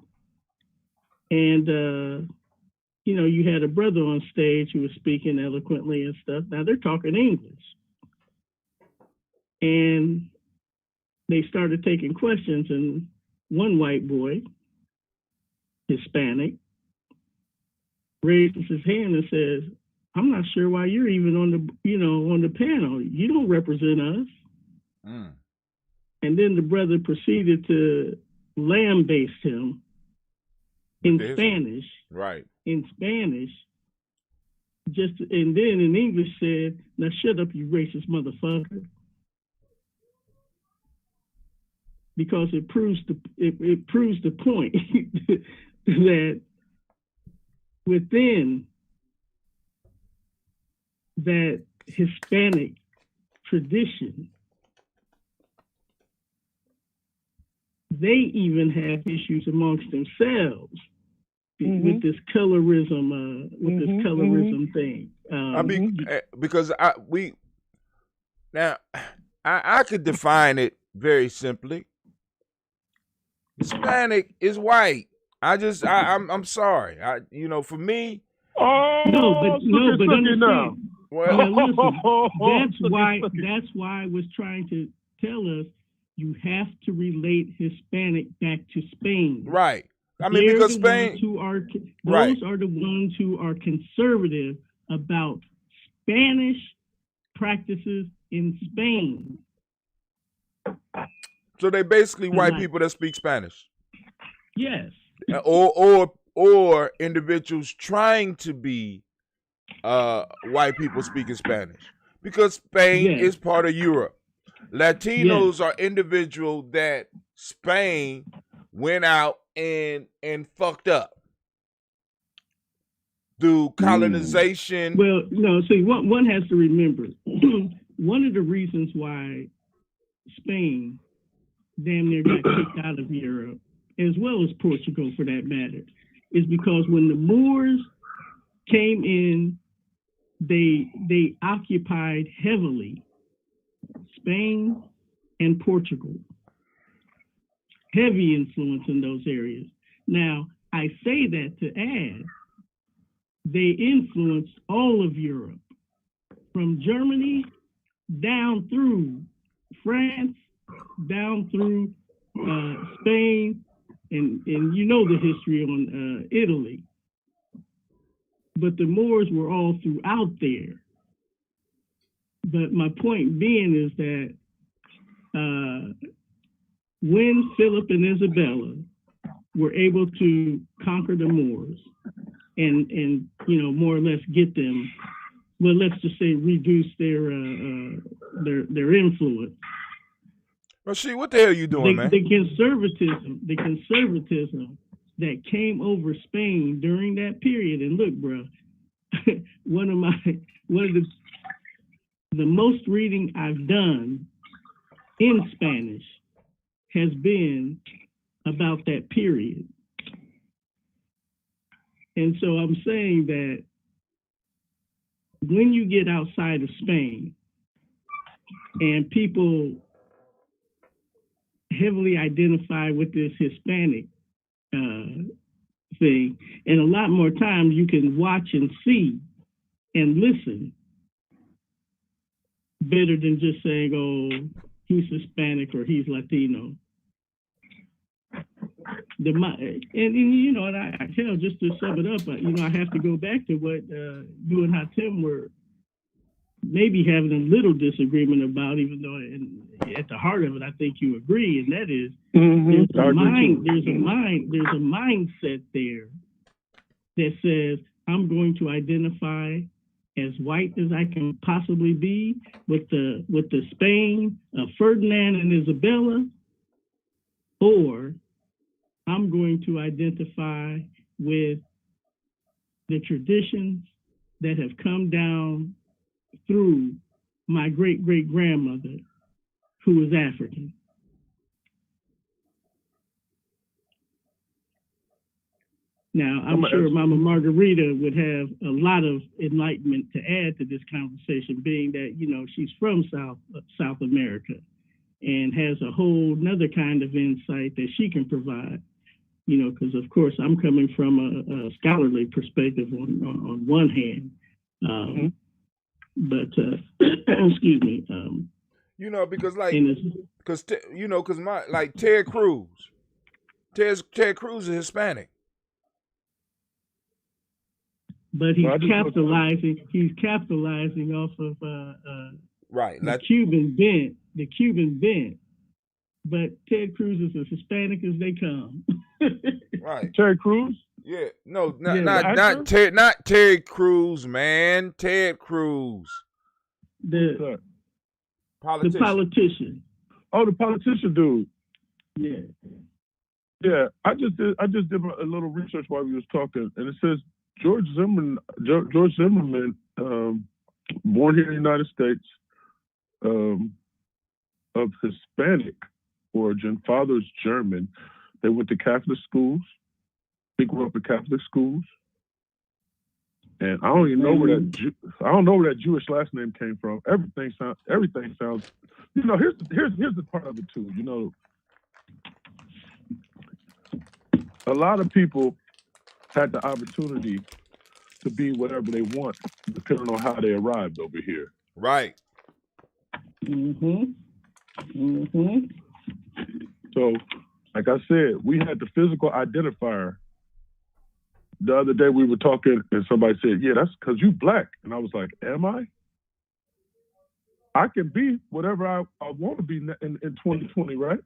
And, you know, you had a brother on stage who was speaking eloquently and stuff. Now they're talking English. And they started taking questions, and one white boy, Hispanic, raises his hand and says, I'm not sure why you're even on the panel. You don't represent us. And then the brother proceeded to lambaste him in Spanish.
Right.
In Spanish. And then in English said, now shut up, you racist motherfucker. Because it proves the point that within that Hispanic tradition, they even have issues amongst themselves with this colorism, thing.
I mean, because I could define it very simply. Hispanic is white. I'm sorry. For me.
But understand. Well, listen, that's why I was trying to tell us you have to relate Hispanic back to Spain.
Right. I mean,
They're
because
the
Spain,
ones who are
right.
those are the ones who are conservative about Spanish practices in Spain.
So they basically white
Right.
people that speak Spanish,
Yes.
or individuals trying to be white people speaking Spanish, because Spain
Yes.
is part of Europe. Latinos are individual that Spain went out and fucked up through colonization.
Well, no, see, one has to remember, one of the reasons why Spain damn near got kicked out of Europe, as well as Portugal for that matter, is because when the Moors came in, they occupied heavily Spain and Portugal. Heavy influence in those areas. Now, I say that to add, they influenced all of Europe, from Germany down through France, down through Spain, and you know the history on Italy. But the Moors were all throughout there. But my point being is that when Philip and Isabella were able to conquer the Moors and you know, more or less get them, well, let's just say reduce their influence.
Well, what the hell are you doing, man?
The conservatism that came over Spain during that period, and look, bro, one of the most reading I've done in Spanish has been about that period. And so I'm saying that when you get outside of Spain and people heavily identify with this Hispanic thing, and a lot more times you can watch and see and listen better than just saying, oh, he's Hispanic or he's Latino. And you know, and I tell, just to sum it up, you know, I have to go back to what you and Hatem were maybe having a little disagreement about, even though at the heart of it, I think you agree, and that is there's a mindset there that says, I'm going to identify as white as I can possibly be with the Spain of Ferdinand and Isabella, or I'm going to identify with the traditions that have come down through my great-great-grandmother, who was African. Now, I'm sure Mama Margarita would have a lot of enlightenment to add to this conversation, being that, you know, she's from South America and has a whole nother kind of insight that she can provide, you know, because, of course, I'm coming from a scholarly perspective on one hand. But, excuse me.
You know, because Ted Cruz is Hispanic.
But he's capitalizing off of
right,
the Cuban bent. But Ted Cruz is as Hispanic as they come.
Right.
Ted Cruz?
Yeah. No, not Ted Cruz, man. Ted Cruz.
The politician.
Oh, the politician dude.
Yeah.
Yeah. I just did a little research while we was talking, and it says George Zimmerman, born here in the United States, of Hispanic origin, father's German. They went to Catholic schools. He grew up in Catholic schools, and I don't even know where that Jewish last name came from. Everything sounds. You know, here's the part of it too. You know, a lot of people had the opportunity to be whatever they want, depending on how they arrived over here.
Right.
So, like I said, we had the physical identifier. The other day we were talking and somebody said, yeah, that's because you black. And I was like, am I? I can be whatever I want to be in 2020, right?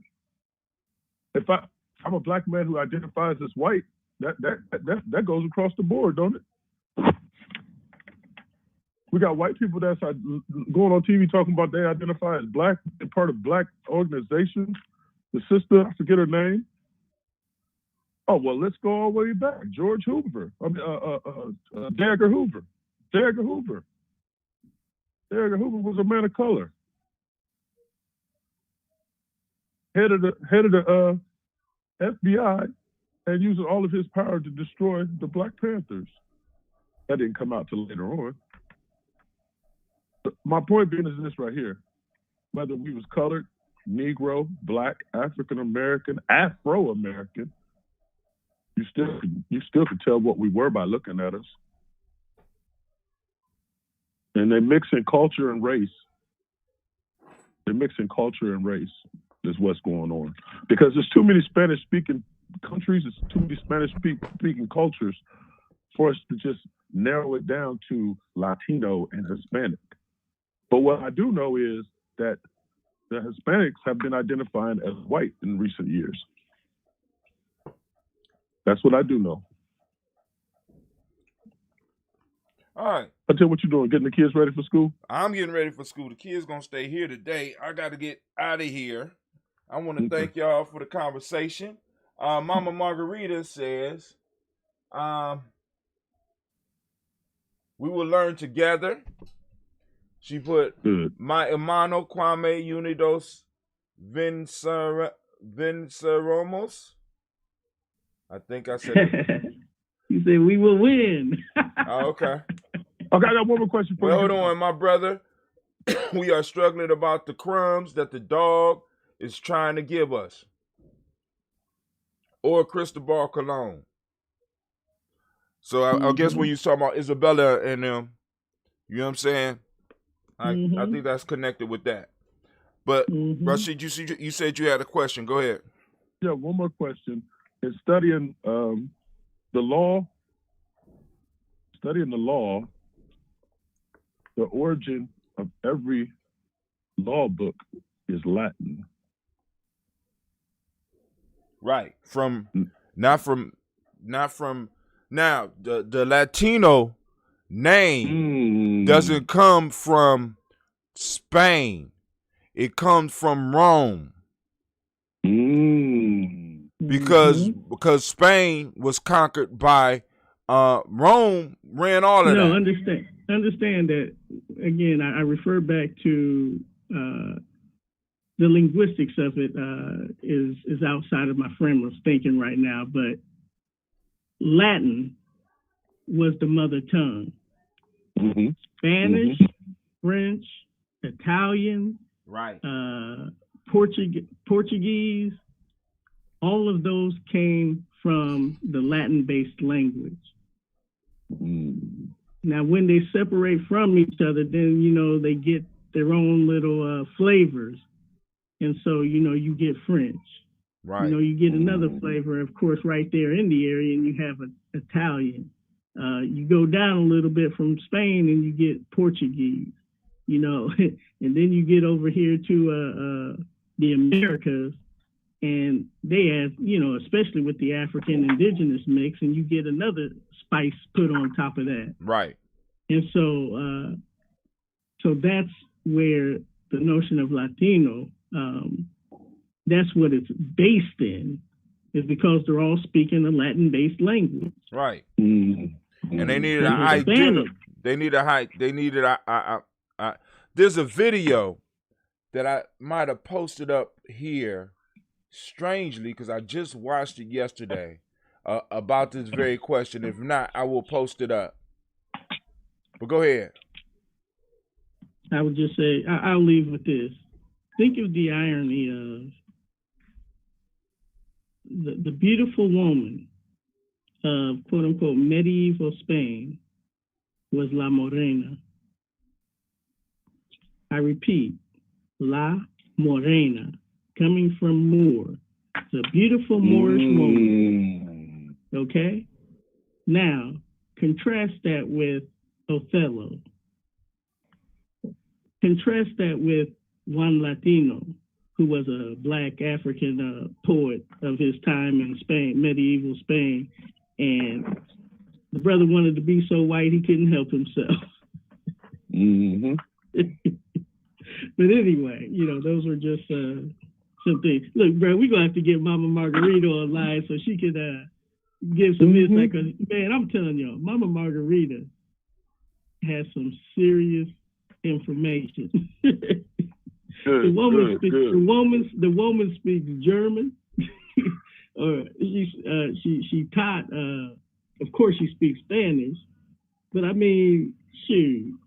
If I'm a black man who identifies as white, that goes across the board, don't it? We got white people that's going on TV talking about they identify as black and part of black organizations. The sister, I forget her name. Oh, well, let's go all the way back. George Hoover. I mean, J. Edgar Hoover. J. Edgar Hoover. J. Edgar Hoover was a man of color. Head of the FBI and using all of his power to destroy the Black Panthers. That didn't come out till later on. But my point being is this right here. Whether we was colored, Negro, black, African American, Afro American, you still could tell what we were by looking at us. And they're mixing culture and race. They're mixing culture and race is what's going on. Because there's too many Spanish-speaking countries, there's too many Spanish-speaking cultures for us to just narrow it down to Latino and Hispanic. But what I do know is that the Hispanics have been identifying as white in recent years. That's what I do know.
All right.
I tell you what you're doing, getting the kids ready for school?
I'm getting ready for school. The kids going to stay here today. I got to get out of here. I want to thank y'all for the conversation. Mama Margarita says, we will learn together. She put, my hermano Kwame Unidos Venceromos. I think I said it.
You said we will win.
Oh, okay.
Okay, I got one more question for you.
Hold on, my brother. We are struggling about the crumbs that the dog is trying to give us. Or Cristobal Colon. So I guess when you talking about Isabella and them, you know what I'm saying? I think that's connected with that. But Rashid, you said you had a question. Go ahead.
Yeah, one more question. In studying the law, the origin of every law book is Latin.
Right. Not from now the Latino name doesn't come from Spain. It comes from Rome. Because Spain was conquered by Rome ran all of that.
No, understand that again. I refer back to the linguistics of it is outside of my frame of thinking right now, but Latin was the mother tongue. Spanish, French, Italian,
right,
Portuguese, all of those came from the Latin-based language. Now, when they separate from each other, then, you know, they get their own little flavors. And so, you know, you get French.
Right.
You know, you get another flavor, of course, right there in the area, and you have Italian. You go down a little bit from Spain and you get Portuguese, you know, and then you get over here to the Americas, and they have, you know, especially with the African indigenous mix, and you get another spice put on top of that.
Right.
And so, so that's where the notion of Latino, that's what it's based in, is because they're all speaking a Latin-based language.
Right. And they needed an identity. They needed there's a video that I might have posted up here, strangely, because I just watched it yesterday, about this very question. If not, I will post it up. But go ahead.
I would just say, I'll leave with this. Think of the irony of the beautiful woman of quote unquote medieval Spain was La Morena. I repeat, La Morena, coming from Moor, It's a beautiful Moorish woman. Okay? Now, contrast that with Othello. Contrast that with Juan Latino, who was a black African poet of his time in Spain, medieval Spain. And the brother wanted to be so white he couldn't help himself.
Mm-hmm.
But anyway, those were just some things. Look, bro, we're going to have to get Mama Margarita online so she could give some insight. Because, man, I'm telling y'all, Mama Margarita has some serious information. The woman speaks German. Or she taught, of course she speaks Spanish, but I mean, shoot,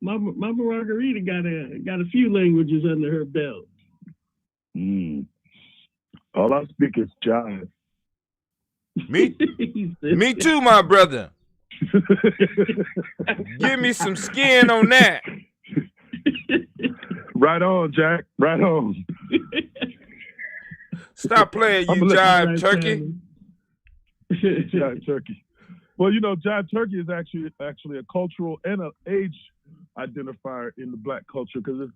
Mama Margarita got a few languages under her belt.
All I speak is jive.
Me too, my brother. Give me some skin on that.
Right on, Jack. Right on.
Stop playing, you jive turkey.
Jive turkey. Well, jive turkey is actually a cultural and an age identifier in the black culture, because if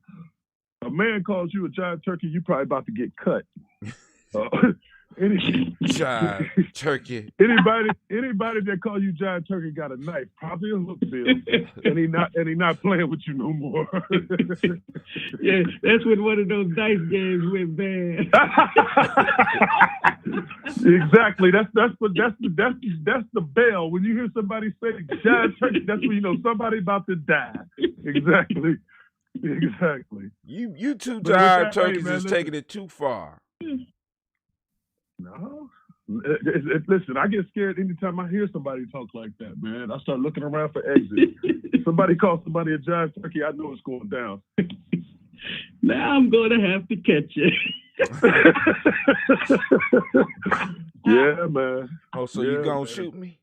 a man calls you a jive turkey, you're probably about to get cut.
Jive turkey.
Anybody that call you jive turkey got a knife, probably a hook bill, and he not playing with you no more.
Yeah, that's when one of those dice games went bad.
Exactly. That's the bell. When you hear somebody say jive turkey, that's when you know somebody about to die. Exactly.
You two jive turkeys is taking it too far.
No. Listen, I get scared anytime I hear somebody talk like that, man. I start looking around for exit. Somebody calls somebody a jive turkey, I know it's going down.
Now I'm going to have to catch you.
Yeah, man.
Oh, so you gonna shoot me?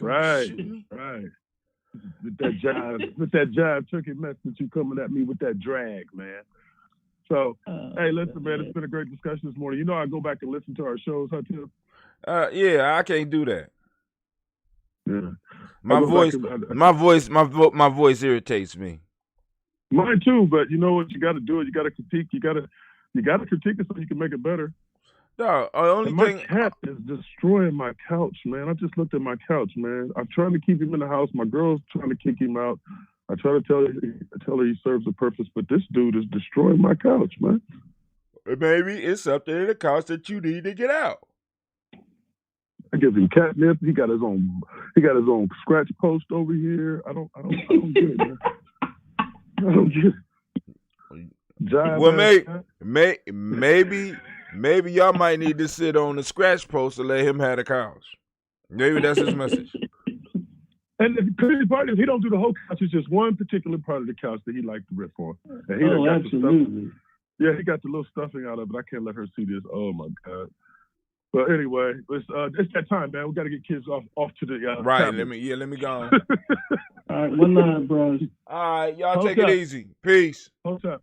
Right.
Shoot me?
Right. With that jive turkey mess that you coming at me with that drag, man. So, hey, listen, man, it's been a great discussion this morning. I go back and listen to our shows, huh, Tim?
Yeah, I can't do that.
Yeah.
My voice irritates me.
Mine too, but you know what? You got to do it. You got to critique. You got to critique it so you can make it better.
No, my
cat is destroying my couch, man. I just looked at my couch, man. I'm trying to keep him in the house. My girl's trying to kick him out. I try to tell her he serves a purpose, but this dude is destroying my couch, man.
Maybe it's something in the couch that you need to get out.
I give him catnip. He got his own scratch post over here. I don't get it, man. I don't get it.
Well, maybe y'all might need to sit on the scratch post to let him have the couch. Maybe that's his message.
And the crazy part is he don't do the whole couch. It's just one particular part of the couch that he likes to rip on. And he got
absolutely.
He got the little stuffing out of it. I can't let her see this. Oh my God. But anyway, it's that time, man. We got to get kids off to the
right.
Tablet.
Let me go on.
All right, one line, bros.
All right, y'all take it easy. Peace.
Hold up.